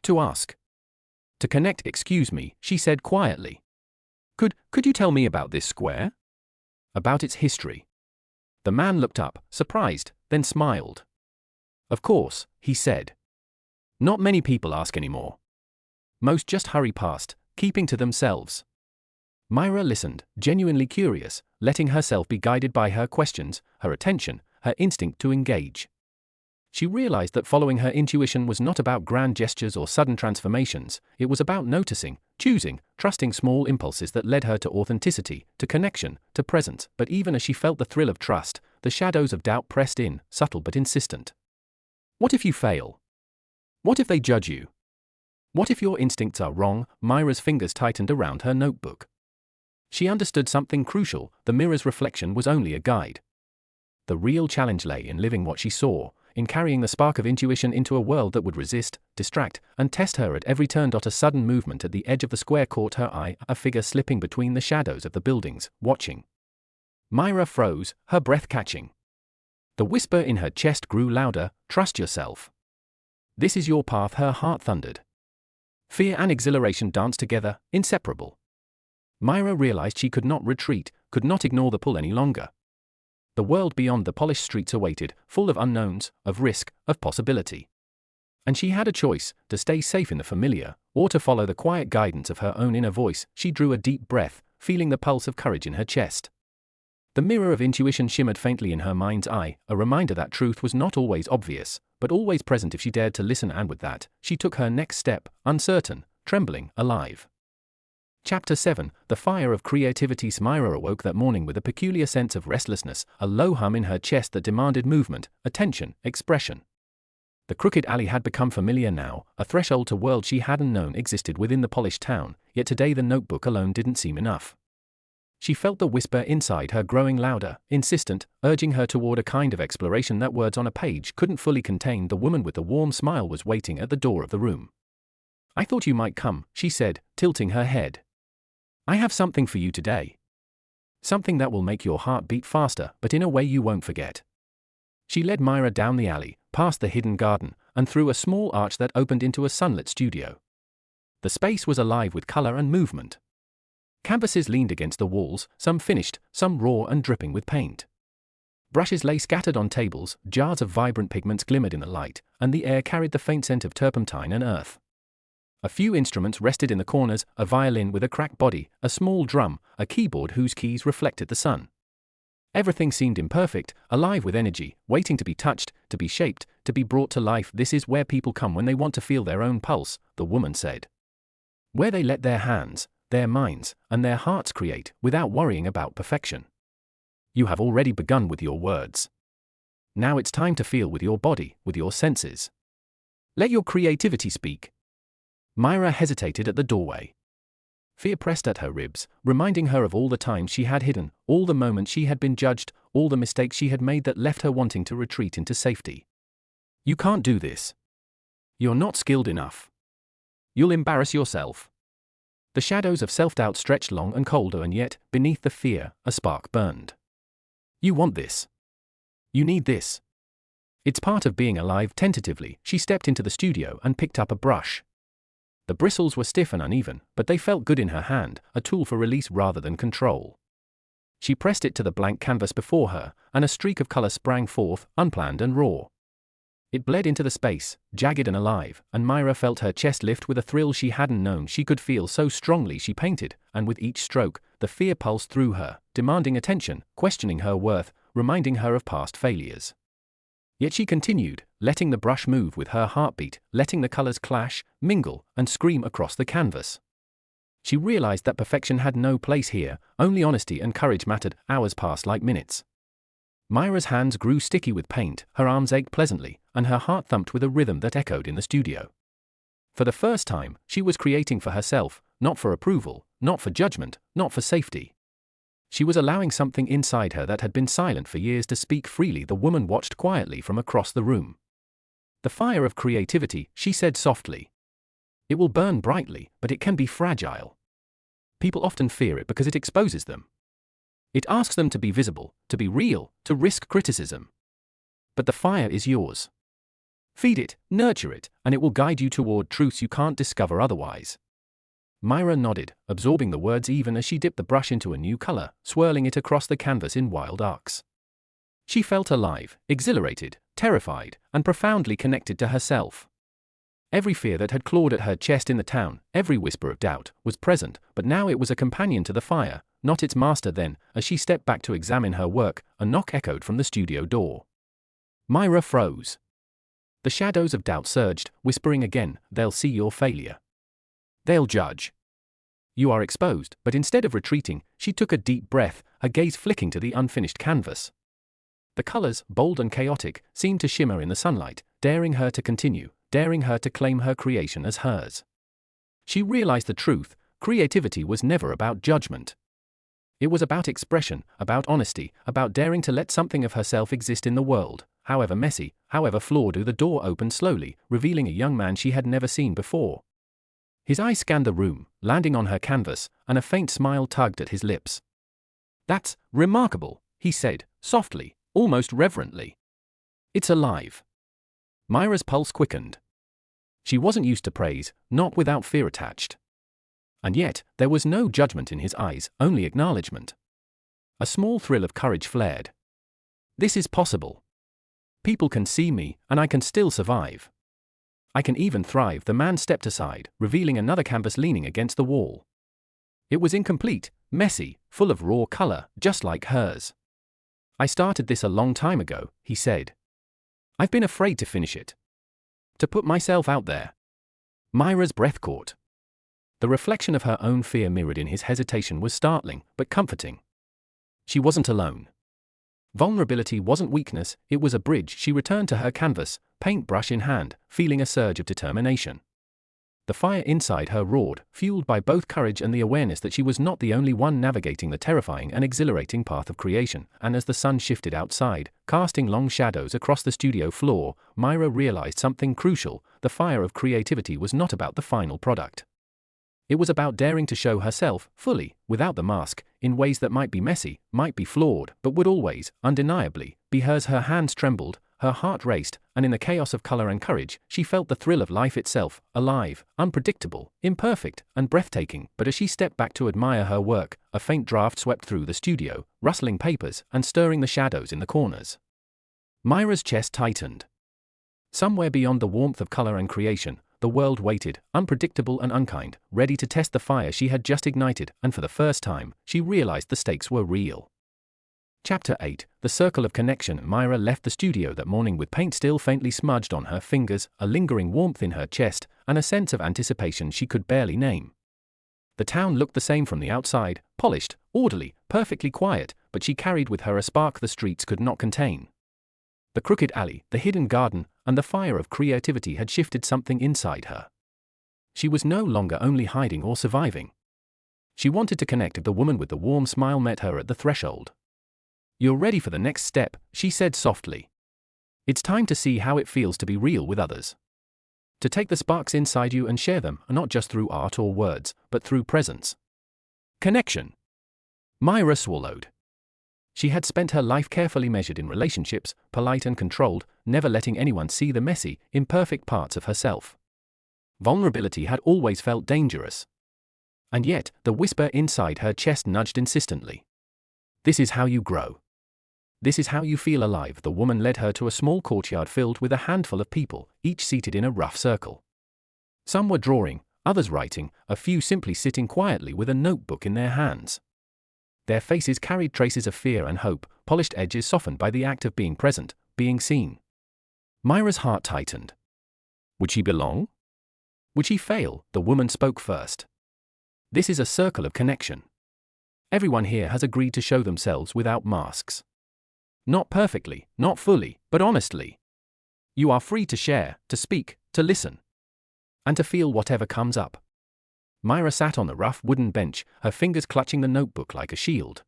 To ask. To connect. "Excuse me," she said quietly. Could you tell me about this square? About its history. The man looked up, surprised, then smiled. Of course, he said. Not many people ask anymore. Most just hurry past, keeping to themselves. Myra listened, genuinely curious, letting herself be guided by her questions, her attention, her instinct to engage. She realized that following her intuition was not about grand gestures or sudden transformations, it was about noticing, choosing, trusting small impulses that led her to authenticity, to connection, to presence. But even as she felt the thrill of trust, the shadows of doubt pressed in, subtle but insistent. What if you fail? What if they judge you? What if your instincts are wrong? Myra's fingers tightened around her notebook. She understood something crucial: the mirror's reflection was only a guide. The real challenge lay in living what she saw, in carrying the spark of intuition into a world that would resist, distract, and test her at every turn. A sudden movement at the edge of the square caught her eye, a figure slipping between the shadows of the buildings, watching. Myra froze, her breath catching. The whisper in her chest grew louder: "Trust yourself. This is your path." Her heart thundered. Fear and exhilaration danced together, inseparable. Myra realized she could not retreat, could not ignore the pull any longer. The world beyond the polished streets awaited, full of unknowns, of risk, of possibility. And she had a choice: to stay safe in the familiar, or to follow the quiet guidance of her own inner voice. She drew a deep breath, feeling the pulse of courage in her chest. The mirror of intuition shimmered faintly in her mind's eye, a reminder that truth was not always obvious, but always present if she dared to listen. And with that, she took her next step, uncertain, trembling, alive. Chapter 7: The Fire of Creativity. Myra awoke that morning with a peculiar sense of restlessness, a low hum in her chest that demanded movement, attention, expression. The crooked alley had become familiar now, a threshold to world she hadn't known existed within the polished town, yet today the notebook alone didn't seem enough. She felt the whisper inside her growing louder, insistent, urging her toward a kind of exploration that words on a page couldn't fully contain. The woman with the warm smile was waiting at the door of the room. "I thought you might come," she said, tilting her head. "I have something for you today. Something that will make your heart beat faster, but in a way you won't forget." She led Myra down the alley, past the hidden garden, and through a small arch that opened into a sunlit studio. The space was alive with color and movement. Canvases leaned against the walls, some finished, some raw and dripping with paint. Brushes lay scattered on tables, jars of vibrant pigments glimmered in the light, and the air carried the faint scent of turpentine and earth. A few instruments rested in the corners: a violin with a cracked body, a small drum, a keyboard whose keys reflected the sun. Everything seemed imperfect, alive with energy, waiting to be touched, to be shaped, to be brought to life. "This is where people come when they want to feel their own pulse," the woman said. "Where they let their hands, their minds, and their hearts create, without worrying about perfection. You have already begun with your words. Now it's time to feel with your body, with your senses. Let your creativity speak." Myra hesitated at the doorway. Fear pressed at her ribs, reminding her of all the times she had hidden, all the moments she had been judged, all the mistakes she had made that left her wanting to retreat into safety. "You can't do this. You're not skilled enough. You'll embarrass yourself." The shadows of self-doubt stretched long and colder, and yet, beneath the fear, a spark burned. "You want this. You need this. It's part of being alive." Tentatively, she stepped into the studio and picked up a brush. The bristles were stiff and uneven, but they felt good in her hand, a tool for release rather than control. She pressed it to the blank canvas before her, and a streak of color sprang forth, unplanned and raw. It bled into the space, jagged and alive, and Myra felt her chest lift with a thrill she hadn't known she could feel. So strongly she painted, and with each stroke, the fear pulsed through her, demanding attention, questioning her worth, reminding her of past failures. Yet she continued, letting the brush move with her heartbeat, letting the colors clash, mingle, and scream across the canvas. She realized that perfection had no place here, only honesty and courage mattered. Hours passed like minutes. Myra's hands grew sticky with paint, her arms ached pleasantly, and her heart thumped with a rhythm that echoed in the studio. For the first time, she was creating for herself, not for approval, not for judgment, not for safety. She was allowing something inside her that had been silent for years to speak freely. The woman watched quietly from across the room. "The fire of creativity," she said softly. "It will burn brightly, but it can be fragile. People often fear it because it exposes them. It asks them to be visible, to be real, to risk criticism. But the fire is yours. Feed it, nurture it, and it will guide you toward truths you can't discover otherwise." Myra nodded, absorbing the words even as she dipped the brush into a new color, swirling it across the canvas in wild arcs. She felt alive, exhilarated, terrified, and profoundly connected to herself. Every fear that had clawed at her chest in the town, every whisper of doubt, was present, but now it was a companion to the fire, not its master. Then, as she stepped back to examine her work, a knock echoed from the studio door. Myra froze. The shadows of doubt surged, whispering again, "They'll see your failure. They'll judge. You are exposed." But instead of retreating, she took a deep breath, her gaze flicking to the unfinished canvas. The colors, bold and chaotic, seemed to shimmer in the sunlight, daring her to continue, daring her to claim her creation as hers. She realized the truth: creativity was never about judgment. It was about expression, about honesty, about daring to let something of herself exist in the world, however messy, however flawed. The door opened slowly, revealing a young man she had never seen before. His eyes scanned the room, landing on her canvas, and a faint smile tugged at his lips. "That's remarkable," he said, softly, almost reverently. "It's alive." Myra's pulse quickened. She wasn't used to praise, not without fear attached. And yet, there was no judgment in his eyes, only acknowledgement. A small thrill of courage flared. "This is possible. People can see me, and I can still survive. I can even thrive." The man stepped aside, revealing another canvas leaning against the wall. It was incomplete, messy, full of raw color, just like hers. "I started this a long time ago," he said. "I've been afraid to finish it. To put myself out there." Myra's breath caught. The reflection of her own fear mirrored in his hesitation was startling, but comforting. She wasn't alone. Vulnerability wasn't weakness, it was a bridge. She returned to her canvas, paintbrush in hand, feeling a surge of determination. The fire inside her roared, fueled by both courage and the awareness that she was not the only one navigating the terrifying and exhilarating path of creation. And as the sun shifted outside, casting long shadows across the studio floor, Myra realized something crucial: the fire of creativity was not about the final product. It was about daring to show herself, fully, without the mask, in ways that might be messy, might be flawed, but would always, undeniably, be hers. Her hands trembled, her heart raced, and in the chaos of color and courage, she felt the thrill of life itself, alive, unpredictable, imperfect, and breathtaking. But as she stepped back to admire her work, a faint draft swept through the studio, rustling papers and stirring the shadows in the corners. Myra's chest tightened. Somewhere beyond the warmth of color and creation, the world waited, unpredictable and unkind, ready to test the fire she had just ignited, and for the first time, she realized the stakes were real. Chapter 8: The Circle of Connection. Myra left the studio that morning with paint still faintly smudged on her fingers, a lingering warmth in her chest, and a sense of anticipation she could barely name. The town looked the same from the outside, polished, orderly, perfectly quiet, but she carried with her a spark the streets could not contain. The crooked alley, the hidden garden, and the fire of creativity had shifted something inside her. She was no longer only hiding or surviving. She wanted to connect. The woman with the warm smile met her at the threshold. "You're ready for the next step," she said softly. "It's time to see how it feels to be real with others. To take the sparks inside you and share them, not just through art or words, but through presence. Connection." Myra swallowed. She had spent her life carefully measured in relationships, polite and controlled, never letting anyone see the messy, imperfect parts of herself. Vulnerability had always felt dangerous. And yet, the whisper inside her chest nudged insistently. "This is how you grow. This is how you feel alive." The woman led her to a small courtyard filled with a handful of people, each seated in a rough circle. Some were drawing, others writing, a few simply sitting quietly with a notebook in their hands. Their faces carried traces of fear and hope, polished edges softened by the act of being present, being seen. Myra's heart tightened. Would she belong? Would she fail? The woman spoke first. "This is a circle of connection. Everyone here has agreed to show themselves without masks. Not perfectly, not fully, but honestly. You are free to share, to speak, to listen. And to feel whatever comes up." Myra sat on the rough wooden bench, her fingers clutching the notebook like a shield.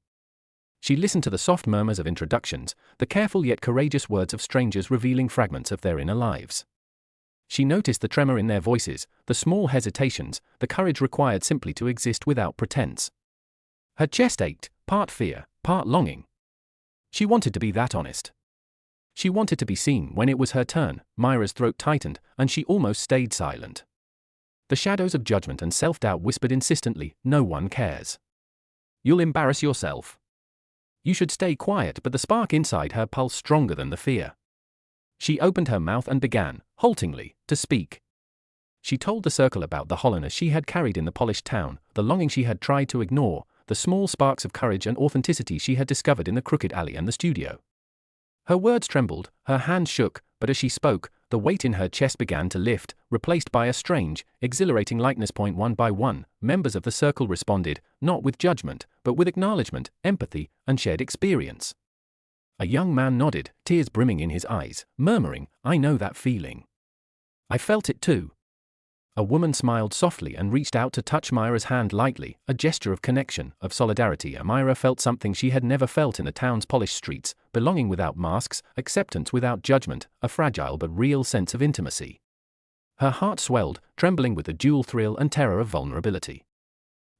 She listened to the soft murmurs of introductions, the careful yet courageous words of strangers revealing fragments of their inner lives. She noticed the tremor in their voices, the small hesitations, the courage required simply to exist without pretense. Her chest ached, part fear, part longing. She wanted to be that honest. She wanted to be seen when it was her turn. Myra's throat tightened, and she almost stayed silent. The shadows of judgment and self-doubt whispered insistently, "No one cares. You'll embarrass yourself. You should stay quiet," but the spark inside her pulsed stronger than the fear. She opened her mouth and began, haltingly, to speak. She told the circle about the hollowness she had carried in the polished town, the longing she had tried to ignore, the small sparks of courage and authenticity she had discovered in the crooked alley and the studio. Her words trembled, her hands shook, but as she spoke, the weight in her chest began to lift, replaced by a strange, exhilarating lightness. One by one, members of the circle responded, not with judgment, but with acknowledgement, empathy, and shared experience. A young man nodded, tears brimming in his eyes, murmuring, "I know that feeling. I felt it too." A woman smiled softly and reached out to touch Myra's hand lightly, a gesture of connection, of solidarity. Myra felt something she had never felt in the town's polished streets, belonging without masks, acceptance without judgment, a fragile but real sense of intimacy. Her heart swelled, trembling with the dual thrill and terror of vulnerability.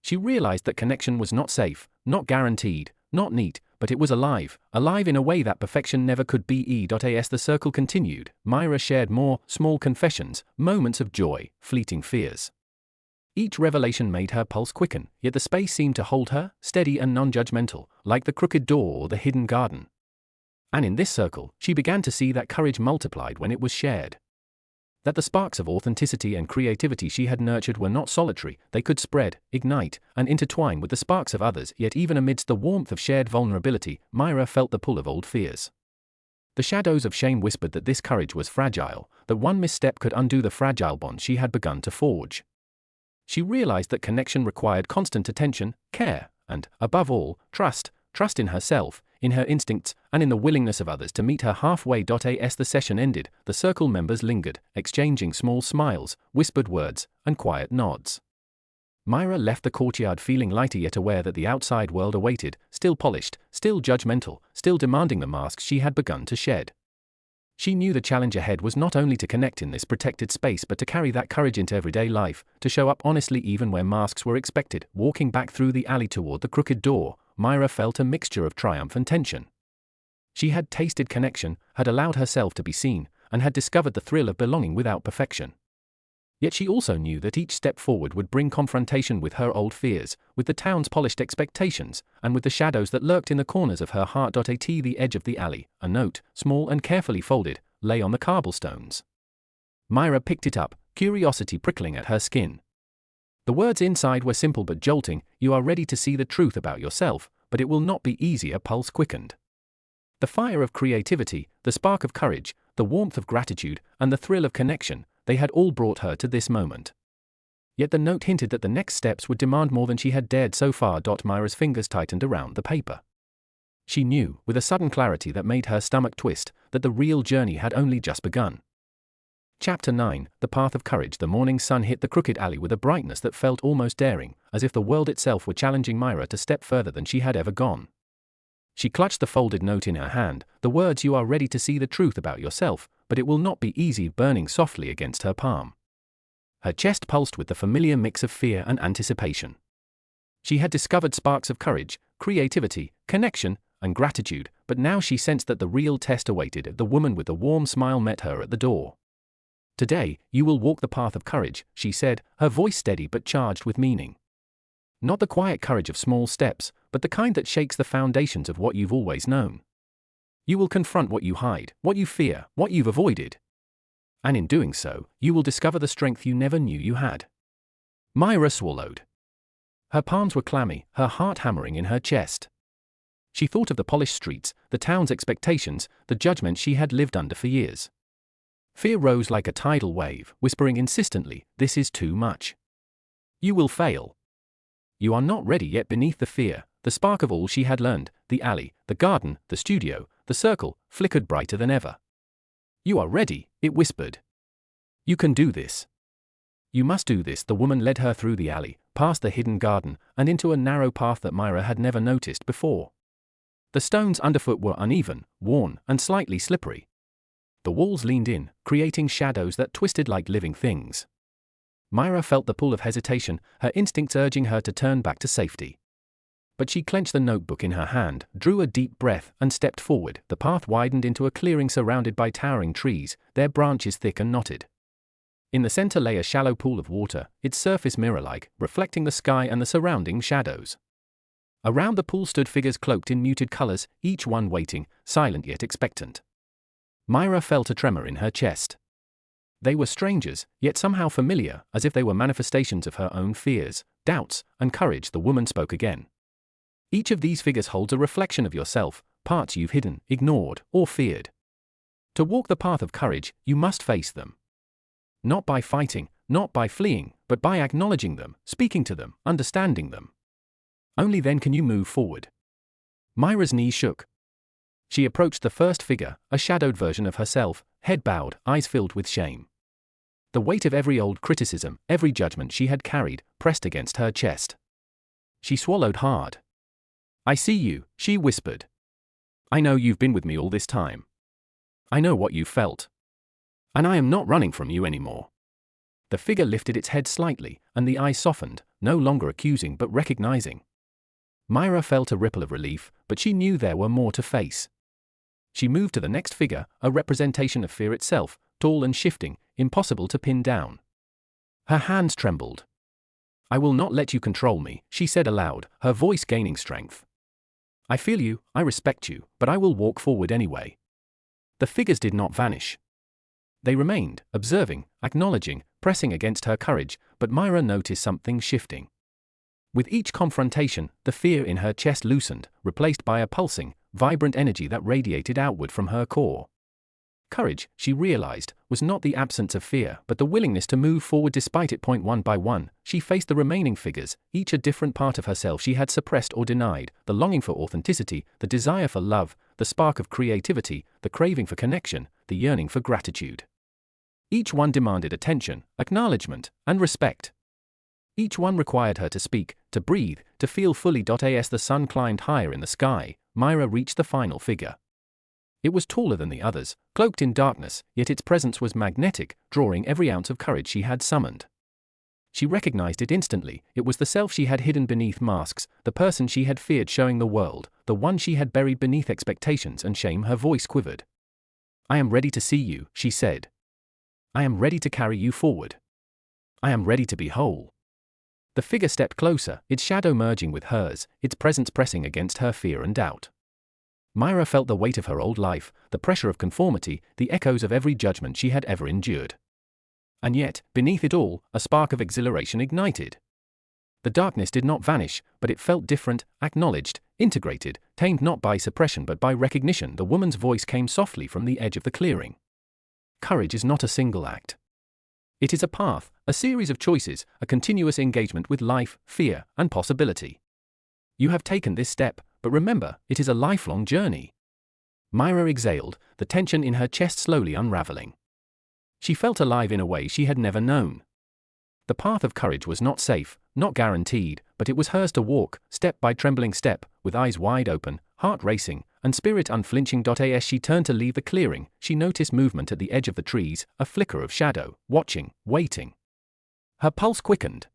She realized that connection was not safe, not guaranteed, not neat, but it was alive in a way that perfection never could be. As the circle continued, Myra shared more, small confessions, moments of joy, fleeting fears. Each revelation made her pulse quicken, yet the space seemed to hold her, steady and non-judgmental, like the crooked door or the hidden garden. And in this circle, she began to see that courage multiplied when it was shared. That the sparks of authenticity and creativity she had nurtured were not solitary, they could spread, ignite, and intertwine with the sparks of others. Yet even amidst the warmth of shared vulnerability, Myra felt the pull of old fears. The shadows of shame whispered that this courage was fragile, that one misstep could undo the fragile bond she had begun to forge. She realized that connection required constant attention, care, and, above all, trust in herself, in her instincts, and in the willingness of others to meet her halfway. As the session ended, the circle members lingered, exchanging small smiles, whispered words, and quiet nods. Myra left the courtyard feeling lighter yet aware that the outside world awaited, still polished, still judgmental, still demanding the masks she had begun to shed. She knew the challenge ahead was not only to connect in this protected space but to carry that courage into everyday life, to show up honestly even where masks were expected. Walking back through the alley toward the crooked door, Myra felt a mixture of triumph and tension. She had tasted connection, had allowed herself to be seen, and had discovered the thrill of belonging without perfection. Yet she also knew that each step forward would bring confrontation with her old fears, with the town's polished expectations, and with the shadows that lurked in the corners of her heart. At the edge of the alley, a note, small and carefully folded, lay on the cobblestones. Myra picked it up, curiosity prickling at her skin. The words inside were simple but jolting: "You are ready to see the truth about yourself, but it will not be easy." A pulse quickened. The fire of creativity, the spark of courage, the warmth of gratitude, and the thrill of connection, they had all brought her to this moment. Yet the note hinted that the next steps would demand more than she had dared so far. Myra's fingers tightened around the paper. She knew, with a sudden clarity that made her stomach twist, that the real journey had only just begun. Chapter 9, The Path of Courage. The morning sun hit the crooked alley with a brightness that felt almost daring, as if the world itself were challenging Myra to step further than she had ever gone. She clutched the folded note in her hand, the words "You are ready to see the truth about yourself, but it will not be easy" burning softly against her palm. Her chest pulsed with the familiar mix of fear and anticipation. She had discovered sparks of courage, creativity, connection, and gratitude, but now she sensed that the real test awaited. The woman with the warm smile met her at the door. "Today, you will walk the path of courage," she said, her voice steady but charged with meaning. Not the quiet courage of small steps, but the kind that shakes the foundations of what you've always known. You will confront what you hide, what you fear, what you've avoided. And in doing so, you will discover the strength you never knew you had. Myra swallowed. Her palms were clammy, her heart hammering in her chest. She thought of the polished streets, the town's expectations, the judgment she had lived under for years. Fear rose like a tidal wave, whispering insistently, "This is too much. You will fail." You are not ready yet. Beneath the fear, the spark of all she had learned, the alley, the garden, the studio, the circle, flickered brighter than ever. "You are ready," it whispered. "You can do this. You must do this." The woman led her through the alley, past the hidden garden, and into a narrow path that Myra had never noticed before. The stones underfoot were uneven, worn, and slightly slippery. The walls leaned in, creating shadows that twisted like living things. Myra felt the pull of hesitation, her instincts urging her to turn back to safety. But she clenched the notebook in her hand, drew a deep breath, and stepped forward. The path widened into a clearing surrounded by towering trees, their branches thick and knotted. In the center lay a shallow pool of water, its surface mirror-like, reflecting the sky and the surrounding shadows. Around the pool stood figures cloaked in muted colors, each one waiting, silent yet expectant. Myra felt a tremor in her chest. They were strangers, yet somehow familiar, as if they were manifestations of her own fears, doubts, and courage. The woman spoke again. Each of these figures holds a reflection of yourself, parts you've hidden, ignored, or feared. To walk the path of courage, you must face them. Not by fighting, not by fleeing, but by acknowledging them, speaking to them, understanding them. Only then can you move forward. Myra's knees shook. She approached the first figure, a shadowed version of herself, head bowed, eyes filled with shame. The weight of every old criticism, every judgment she had carried, pressed against her chest. She swallowed hard. "I see you," she whispered. "I know you've been with me all this time. I know what you felt. And I am not running from you anymore." The figure lifted its head slightly, and the eyes softened, no longer accusing but recognizing. Myra felt a ripple of relief, but she knew there were more to face. She moved to the next figure, a representation of fear itself, tall and shifting, impossible to pin down. Her hands trembled. "I will not let you control me," she said aloud, her voice gaining strength. "I feel you, I respect you, but I will walk forward anyway." The figures did not vanish. They remained, observing, acknowledging, pressing against her courage, but Myra noticed something shifting. With each confrontation, the fear in her chest loosened, replaced by a pulsing, vibrant energy that radiated outward from her core. Courage, she realized, was not the absence of fear but the willingness to move forward despite it. One by one, she faced the remaining figures, each a different part of herself she had suppressed or denied, the longing for authenticity, the desire for love, the spark of creativity, the craving for connection, the yearning for gratitude. Each one demanded attention, acknowledgement, and respect. Each one required her to speak, to breathe, to feel fully. As the sun climbed higher in the sky, Myra reached the final figure. It was taller than the others, cloaked in darkness, yet its presence was magnetic, drawing every ounce of courage she had summoned. She recognized it instantly. It was the self she had hidden beneath masks, the person she had feared showing the world, the one she had buried beneath expectations and shame. Her voice quivered. "I am ready to see you," she said. "I am ready to carry you forward. I am ready to be whole." The figure stepped closer, its shadow merging with hers, its presence pressing against her fear and doubt. Myra felt the weight of her old life, the pressure of conformity, the echoes of every judgment she had ever endured. And yet, beneath it all, a spark of exhilaration ignited. The darkness did not vanish, but it felt different, acknowledged, integrated, tamed not by suppression but by recognition. The woman's voice came softly from the edge of the clearing. Courage is not a single act. It is a path, a series of choices, a continuous engagement with life, fear, and possibility. You have taken this step, but remember, it is a lifelong journey. Myra exhaled, the tension in her chest slowly unraveling. She felt alive in a way she had never known. The path of courage was not safe, not guaranteed, but it was hers to walk, step by trembling step, with eyes wide open, heart racing, and spirit unflinching. As she turned to leave the clearing, she noticed movement at the edge of the trees, a flicker of shadow, watching, waiting. Her pulse quickened.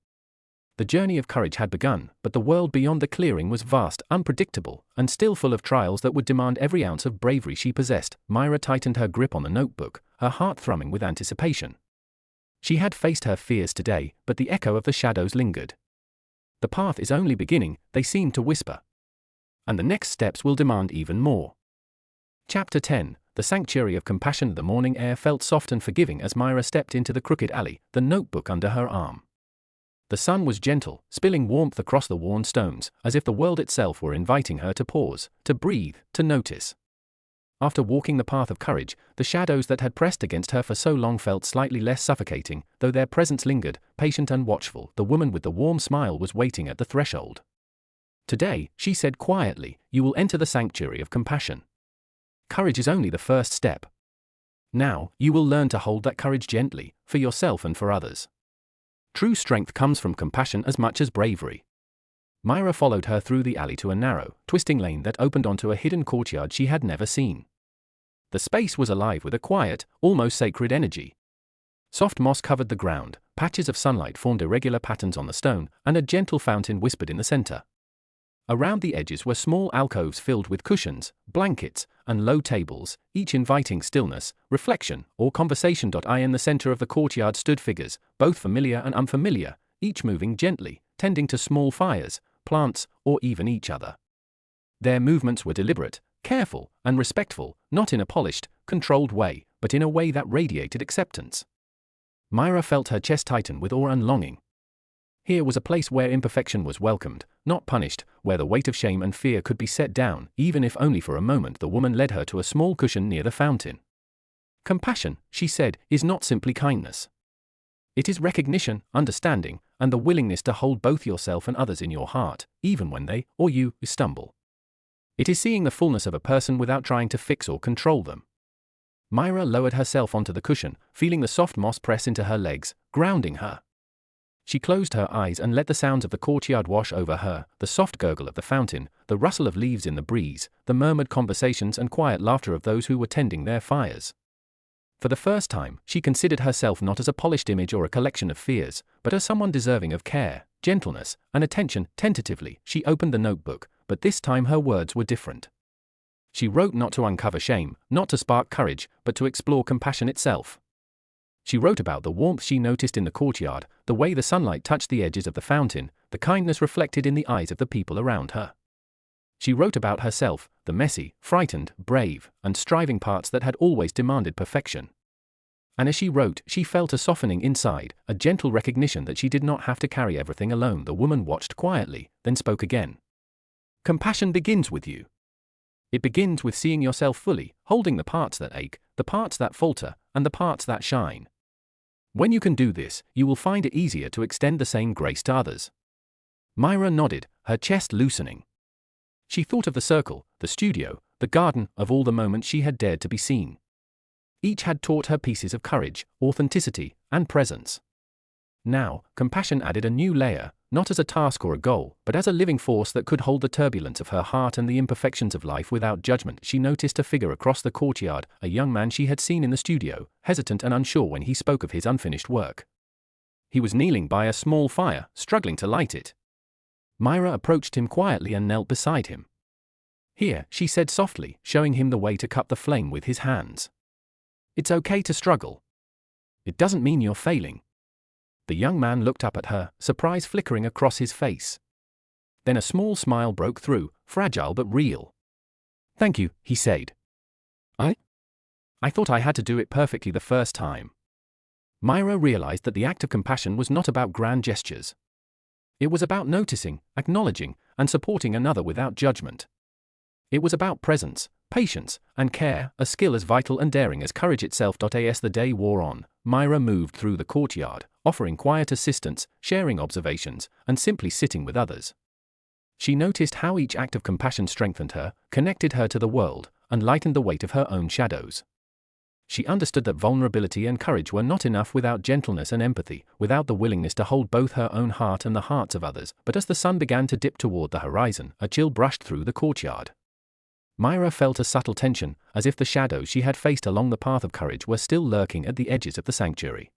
The journey of courage had begun, but the world beyond the clearing was vast, unpredictable, and still full of trials that would demand every ounce of bravery she possessed. Myra tightened her grip on the notebook, her heart thrumming with anticipation. She had faced her fears today, but the echo of the shadows lingered. The path is only beginning, they seemed to whisper. And the next steps will demand even more. Chapter 10, The Sanctuary of Compassion. The morning air felt soft and forgiving as Myra stepped into the crooked alley, the notebook under her arm. The sun was gentle, spilling warmth across the worn stones, as if the world itself were inviting her to pause, to breathe, to notice. After walking the path of courage, the shadows that had pressed against her for so long felt slightly less suffocating, though their presence lingered, patient and watchful. The woman with the warm smile was waiting at the threshold. "Today," she said quietly, "you will enter the sanctuary of compassion. Courage is only the first step. Now, you will learn to hold that courage gently, for yourself and for others. True strength comes from compassion as much as bravery." Myra followed her through the alley to a narrow, twisting lane that opened onto a hidden courtyard she had never seen. The space was alive with a quiet, almost sacred energy. Soft moss covered the ground, patches of sunlight formed irregular patterns on the stone, and a gentle fountain whispered in the center. Around the edges were small alcoves filled with cushions, blankets, and low tables, each inviting stillness, reflection, or conversation. In the center of the courtyard stood figures, both familiar and unfamiliar, each moving gently, tending to small fires, plants, or even each other. Their movements were deliberate, careful, and respectful, not in a polished, controlled way, but in a way that radiated acceptance. Myra felt her chest tighten with awe and longing. Here was a place where imperfection was welcomed, not punished, where the weight of shame and fear could be set down, even if only for a moment. The woman led her to a small cushion near the fountain. Compassion, she said, is not simply kindness. It is recognition, understanding, and the willingness to hold both yourself and others in your heart, even when they, or you, stumble. It is seeing the fullness of a person without trying to fix or control them. Myra lowered herself onto the cushion, feeling the soft moss press into her legs, grounding her. She closed her eyes and let the sounds of the courtyard wash over her, the soft gurgle of the fountain, the rustle of leaves in the breeze, the murmured conversations and quiet laughter of those who were tending their fires. For the first time, she considered herself not as a polished image or a collection of fears, but as someone deserving of care, gentleness, and attention. Tentatively, she opened the notebook, but this time her words were different. She wrote not to uncover shame, not to spark courage, but to explore compassion itself. She wrote about the warmth she noticed in the courtyard, the way the sunlight touched the edges of the fountain, the kindness reflected in the eyes of the people around her. She wrote about herself, the messy, frightened, brave, and striving parts that had always demanded perfection. And as she wrote, she felt a softening inside, a gentle recognition that she did not have to carry everything alone. The woman watched quietly, then spoke again. Compassion begins with you. It begins with seeing yourself fully, holding the parts that ache, the parts that falter, and the parts that shine. When you can do this, you will find it easier to extend the same grace to others. Myra nodded, her chest loosening. She thought of the circle, the studio, the garden, of all the moments she had dared to be seen. Each had taught her pieces of courage, authenticity, and presence. Now, compassion added a new layer, not as a task or a goal, but as a living force that could hold the turbulence of her heart and the imperfections of life without judgment. She noticed a figure across the courtyard, a young man she had seen in the studio, hesitant and unsure when he spoke of his unfinished work. He was kneeling by a small fire, struggling to light it. Myra approached him quietly and knelt beside him. "Here," she said softly, showing him the way to cut the flame with his hands. "It's okay to struggle. It doesn't mean you're failing." The young man looked up at her, surprise flickering across his face. Then a small smile broke through, fragile but real. "Thank you," he said. I thought I had to do it perfectly the first time." Myra realized that the act of compassion was not about grand gestures. It was about noticing, acknowledging, and supporting another without judgment. It was about presence, patience, and care, a skill as vital and daring as courage itself. As the day wore on, Myra moved through the courtyard, offering quiet assistance, sharing observations, and simply sitting with others. She noticed how each act of compassion strengthened her, connected her to the world, and lightened the weight of her own shadows. She understood that vulnerability and courage were not enough without gentleness and empathy, without the willingness to hold both her own heart and the hearts of others. But as the sun began to dip toward the horizon, a chill brushed through the courtyard. Myra felt a subtle tension, as if the shadows she had faced along the path of courage were still lurking at the edges of the sanctuary.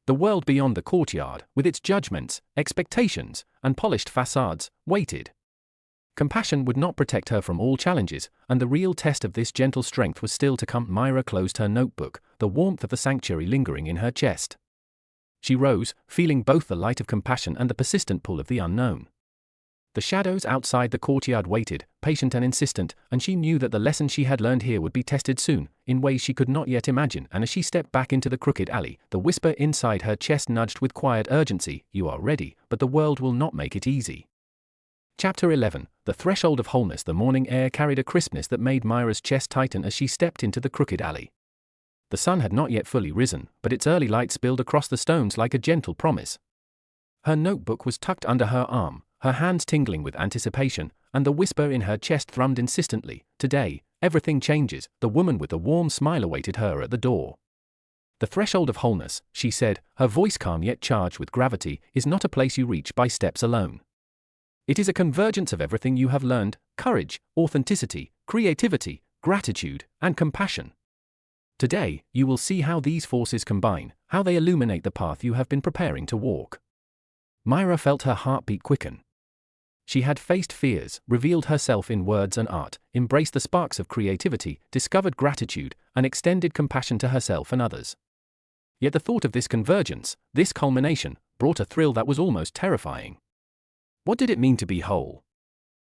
The world beyond the courtyard, with its judgments, expectations, and polished facades, waited. Compassion would not protect her from all challenges, and the real test of this gentle strength was still to come. Myra closed her notebook, the warmth of the sanctuary lingering in her chest. She rose, feeling both the light of compassion and the persistent pull of the unknown. The shadows outside the courtyard waited, patient and insistent, and she knew that the lesson she had learned here would be tested soon, in ways she could not yet imagine. And as she stepped back into the crooked alley, the whisper inside her chest nudged with quiet urgency, "You are ready, but the world will not make it easy." Chapter 11, The Threshold of Wholeness. The morning air carried a crispness that made Myra's chest tighten as she stepped into the crooked alley. The sun had not yet fully risen, but its early light spilled across the stones like a gentle promise. Her notebook was tucked under her arm, her hands tingling with anticipation, and the whisper in her chest thrummed insistently, "Today, everything changes." The woman with the warm smile awaited her at the door. "The threshold of wholeness," she said, her voice calm yet charged with gravity, "is not a place you reach by steps alone. It is a convergence of everything you have learned: courage, authenticity, creativity, gratitude, and compassion. Today, you will see how these forces combine, how they illuminate the path you have been preparing to walk." Myra felt her heartbeat quicken. She had faced fears, revealed herself in words and art, embraced the sparks of creativity, discovered gratitude, and extended compassion to herself and others. Yet the thought of this convergence, this culmination, brought a thrill that was almost terrifying. What did it mean to be whole?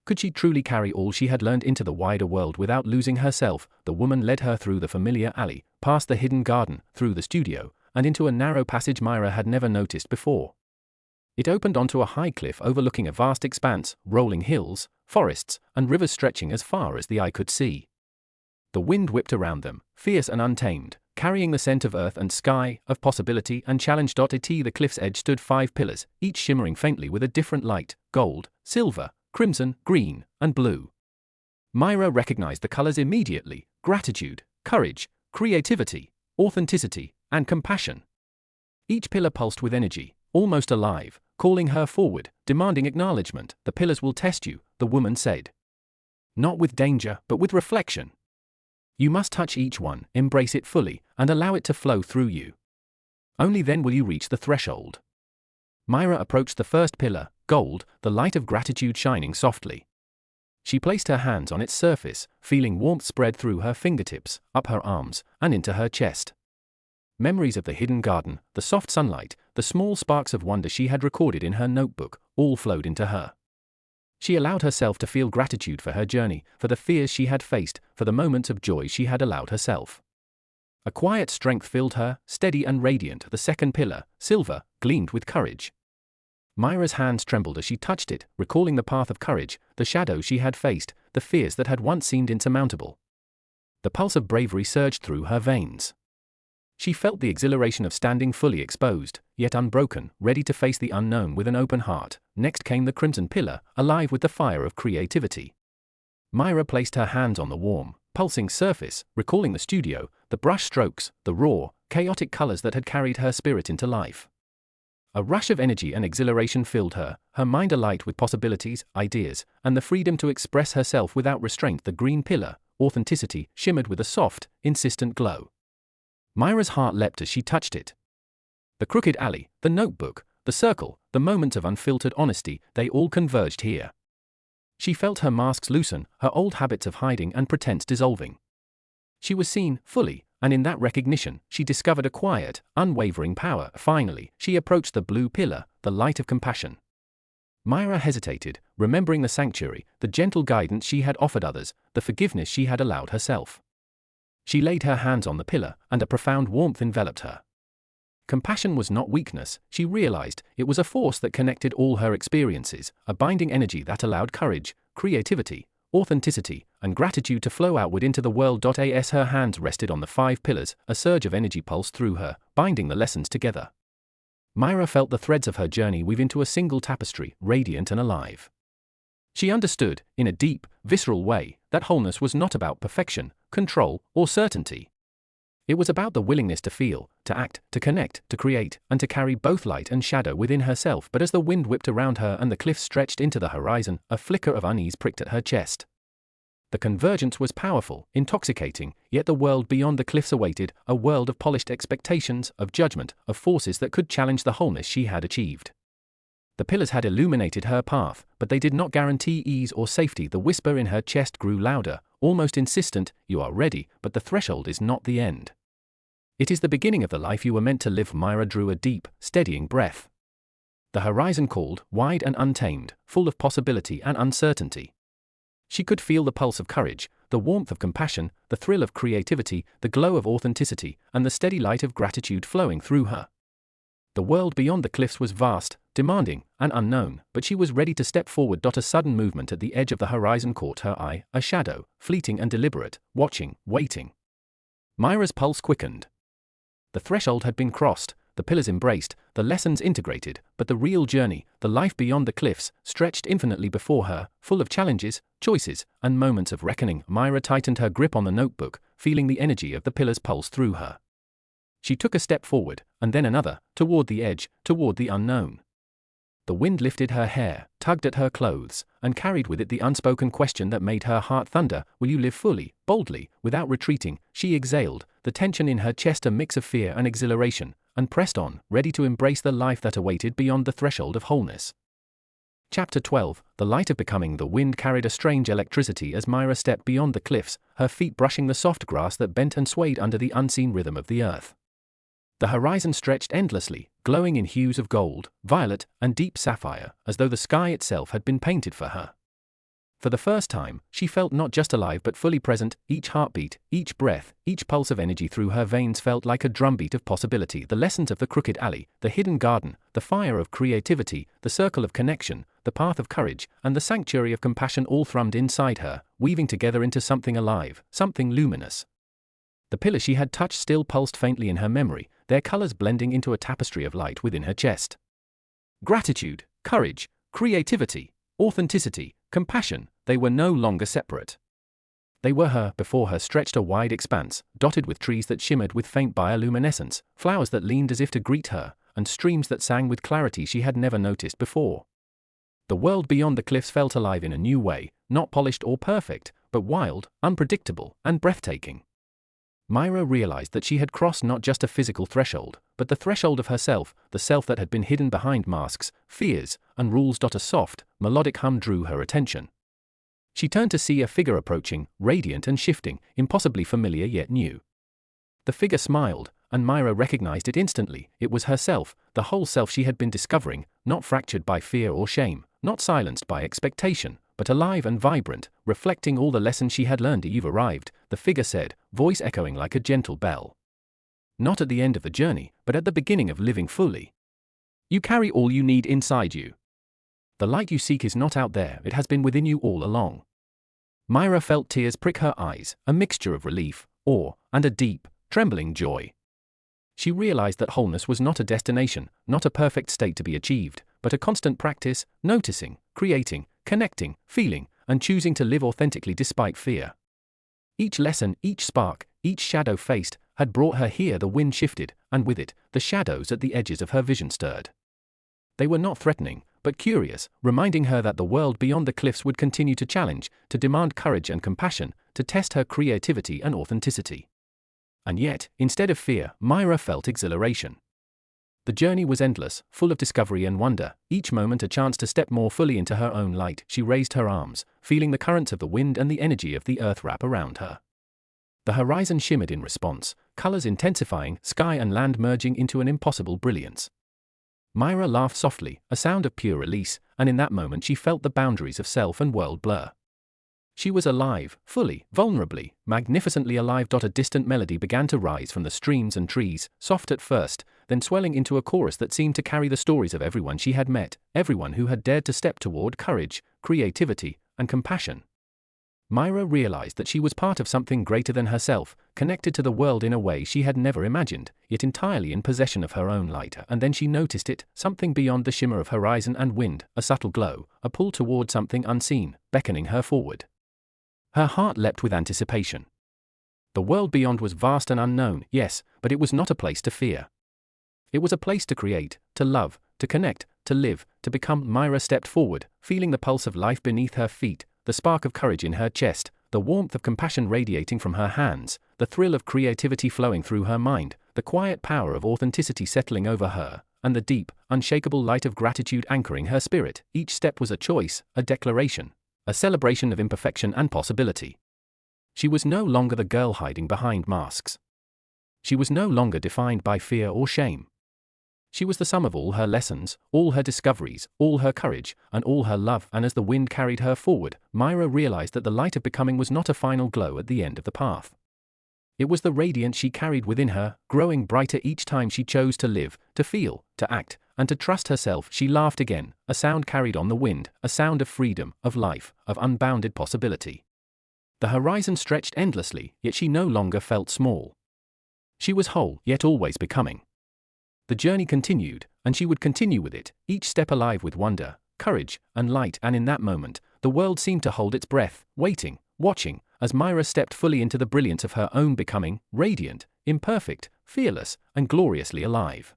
Could she truly carry all she had learned into the wider world without losing herself? The woman led her through the familiar alley, past the hidden garden, through the studio, and into a narrow passage Myra had never noticed before. It opened onto a high cliff overlooking a vast expanse, rolling hills, forests, and rivers stretching as far as the eye could see. The wind whipped around them, fierce and untamed, carrying the scent of earth and sky, of possibility and challenge. At the cliff's edge stood 5 pillars, each shimmering faintly with a different light: gold, silver, crimson, green, and blue. Myra recognized the colors immediately: gratitude, courage, creativity, authenticity, and compassion. Each pillar pulsed with energy, almost alive, calling her forward, demanding acknowledgement. The pillars will test you, the woman said. Not with danger, but with reflection. You must touch each one, embrace it fully, and allow it to flow through you. Only then will you reach the threshold. Myra approached the first pillar, gold, the light of gratitude shining softly. She placed her hands on its surface, feeling warmth spread through her fingertips, up her arms, and into her chest. Memories of the hidden garden, the soft sunlight, the small sparks of wonder she had recorded in her notebook, all flowed into her. She allowed herself to feel gratitude for her journey, for the fears she had faced, for the moments of joy she had allowed herself. A quiet strength filled her, steady and radiant. The second pillar, silver, gleamed with courage. Myra's hands trembled as she touched it, recalling the path of courage, the shadows she had faced, the fears that had once seemed insurmountable. The pulse of bravery surged through her veins. She felt the exhilaration of standing fully exposed, yet unbroken, ready to face the unknown with an open heart. Next came the crimson pillar, alive with the fire of creativity. Myra placed her hands on the warm, pulsing surface, recalling the studio, the brush strokes, the raw, chaotic colors that had carried her spirit into life. A rush of energy and exhilaration filled her, her mind alight with possibilities, ideas, and the freedom to express herself without restraint. The green pillar, authenticity, shimmered with a soft, insistent glow. Myra's heart leapt as she touched it. The crooked alley, the notebook, the circle, the moments of unfiltered honesty, they all converged here. She felt her masks loosen, her old habits of hiding and pretense dissolving. She was seen, fully, and in that recognition, she discovered a quiet, unwavering power. Finally, she approached the blue pillar, the light of compassion. Myra hesitated, remembering the sanctuary, the gentle guidance she had offered others, the forgiveness she had allowed herself. She laid her hands on the pillar, and a profound warmth enveloped her. Compassion was not weakness, she realized. It was a force that connected all her experiences, a binding energy that allowed courage, creativity, authenticity, and gratitude to flow outward into the world. As her hands rested on the 5 pillars, a surge of energy pulsed through her, binding the lessons together. Myra felt the threads of her journey weave into a single tapestry, radiant and alive. She understood, in a deep, visceral way, that wholeness was not about perfection, control, or certainty. It was about the willingness to feel, to act, to connect, to create, and to carry both light and shadow within herself. But as the wind whipped around her and the cliffs stretched into the horizon, a flicker of unease pricked at her chest. The convergence was powerful, intoxicating, yet the world beyond the cliffs awaited, a world of polished expectations, of judgment, of forces that could challenge the wholeness she had achieved. The pillars had illuminated her path, but they did not guarantee ease or safety. The whisper in her chest grew louder, almost insistent: "You are ready, but the threshold is not the end. It is the beginning of the life you were meant to live." Myra drew a deep, steadying breath. The horizon called, wide and untamed, full of possibility and uncertainty. She could feel the pulse of courage, the warmth of compassion, the thrill of creativity, the glow of authenticity, and the steady light of gratitude flowing through her. The world beyond the cliffs was vast, demanding, and unknown, but she was ready to step forward. A sudden movement at the edge of the horizon caught her eye, a shadow, fleeting and deliberate, watching, waiting. Myra's pulse quickened. The threshold had been crossed, the pillars embraced, the lessons integrated, but the real journey, the life beyond the cliffs, stretched infinitely before her, full of challenges, choices, and moments of reckoning. Myra tightened her grip on the notebook, feeling the energy of the pillars pulse through her. She took a step forward, and then another, toward the edge, toward the unknown. The wind lifted her hair, tugged at her clothes, and carried with it the unspoken question that made her heart thunder: will you live fully, boldly, without retreating? She exhaled, the tension in her chest a mix of fear and exhilaration, and pressed on, ready to embrace the life that awaited beyond the threshold of wholeness. Chapter 12, The Light of Becoming. The wind carried a strange electricity as Myra stepped beyond the cliffs, her feet brushing the soft grass that bent and swayed under the unseen rhythm of the earth. The horizon stretched endlessly, glowing in hues of gold, violet, and deep sapphire, as though the sky itself had been painted for her. For the first time, she felt not just alive but fully present. Each heartbeat, each breath, each pulse of energy through her veins felt like a drumbeat of possibility. The lessons of the crooked alley, the hidden garden, the fire of creativity, the circle of connection, the path of courage, and the sanctuary of compassion all thrummed inside her, weaving together into something alive, something luminous. The pillars she had touched still pulsed faintly in her memory, their colors blending into a tapestry of light within her chest. Gratitude, courage, creativity, authenticity, compassion, they were no longer separate. They were her. Before her stretched a wide expanse, dotted with trees that shimmered with faint bioluminescence, flowers that leaned as if to greet her, and streams that sang with clarity she had never noticed before. The world beyond the cliffs felt alive in a new way, not polished or perfect, but wild, unpredictable, and breathtaking. Myra realized that she had crossed not just a physical threshold, but the threshold of herself, the self that had been hidden behind masks, fears, and rules. A soft, melodic hum drew her attention. She turned to see a figure approaching, radiant and shifting, impossibly familiar yet new. The figure smiled, and Myra recognized it instantly. It was herself, the whole self she had been discovering, not fractured by fear or shame, not silenced by expectation, but alive and vibrant, reflecting all the lessons she had learned. "You've arrived," the figure said, voice echoing like a gentle bell. "Not at the end of the journey, but at the beginning of living fully. You carry all you need inside you. The light you seek is not out there, it has been within you all along." Myra felt tears prick her eyes, a mixture of relief, awe, and a deep, trembling joy. She realized that wholeness was not a destination, not a perfect state to be achieved, but a constant practice, noticing, creating, connecting, feeling, and choosing to live authentically despite fear. Each lesson, each spark, each shadow faced, had brought her here. The wind shifted, and with it, the shadows at the edges of her vision stirred. They were not threatening, but curious, reminding her that the world beyond the cliffs would continue to challenge, to demand courage and compassion, to test her creativity and authenticity. And yet, instead of fear, Myra felt exhilaration. The journey was endless, full of discovery and wonder, each moment a chance to step more fully into her own light. She raised her arms, feeling the currents of the wind and the energy of the earth wrap around her. The horizon shimmered in response, colors intensifying, sky and land merging into an impossible brilliance. Myra laughed softly, a sound of pure release, and in that moment she felt the boundaries of self and world blur. She was alive, fully, vulnerably, magnificently alive. A distant melody began to rise from the streams and trees, soft at first, then swelling into a chorus that seemed to carry the stories of everyone she had met, everyone who had dared to step toward courage, creativity, and compassion. Myra realized that she was part of something greater than herself, connected to the world in a way she had never imagined, yet entirely in possession of her own light. And then she noticed it, something beyond the shimmer of horizon and wind, a subtle glow, a pull toward something unseen, beckoning her forward. Her heart leapt with anticipation. The world beyond was vast and unknown, yes, but it was not a place to fear. It was a place to create, to love, to connect, to live, to become. Myra stepped forward, feeling the pulse of life beneath her feet, the spark of courage in her chest, the warmth of compassion radiating from her hands, the thrill of creativity flowing through her mind, the quiet power of authenticity settling over her, and the deep, unshakable light of gratitude anchoring her spirit. Each step was a choice, a declaration, a celebration of imperfection and possibility. She was no longer the girl hiding behind masks. She was no longer defined by fear or shame. She was the sum of all her lessons, all her discoveries, all her courage, and all her love. And as the wind carried her forward, Myra realized that the light of becoming was not a final glow at the end of the path. It was the radiance she carried within her, growing brighter each time she chose to live, to feel, to act, and to trust herself. She laughed again, a sound carried on the wind, a sound of freedom, of life, of unbounded possibility. The horizon stretched endlessly, yet she no longer felt small. She was whole, yet always becoming. The journey continued, and she would continue with it, each step alive with wonder, courage, and light. And in that moment, the world seemed to hold its breath, waiting, watching, as Myra stepped fully into the brilliance of her own becoming, radiant, imperfect, fearless, and gloriously alive.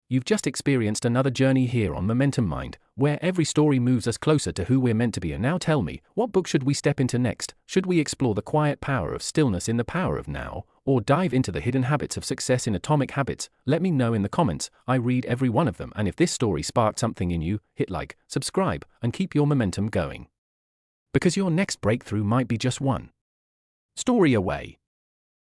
You've just experienced another journey here on Momentum Mind, where every story moves us closer to who we're meant to be. And now tell me, what book should we step into next? Should we explore the quiet power of stillness in The Power of Now, or dive into the hidden habits of success in Atomic Habits, let me know in the comments. I read every one of them, and if this story sparked something in you, hit like, subscribe, and keep your momentum going. Because your next breakthrough might be just one story away.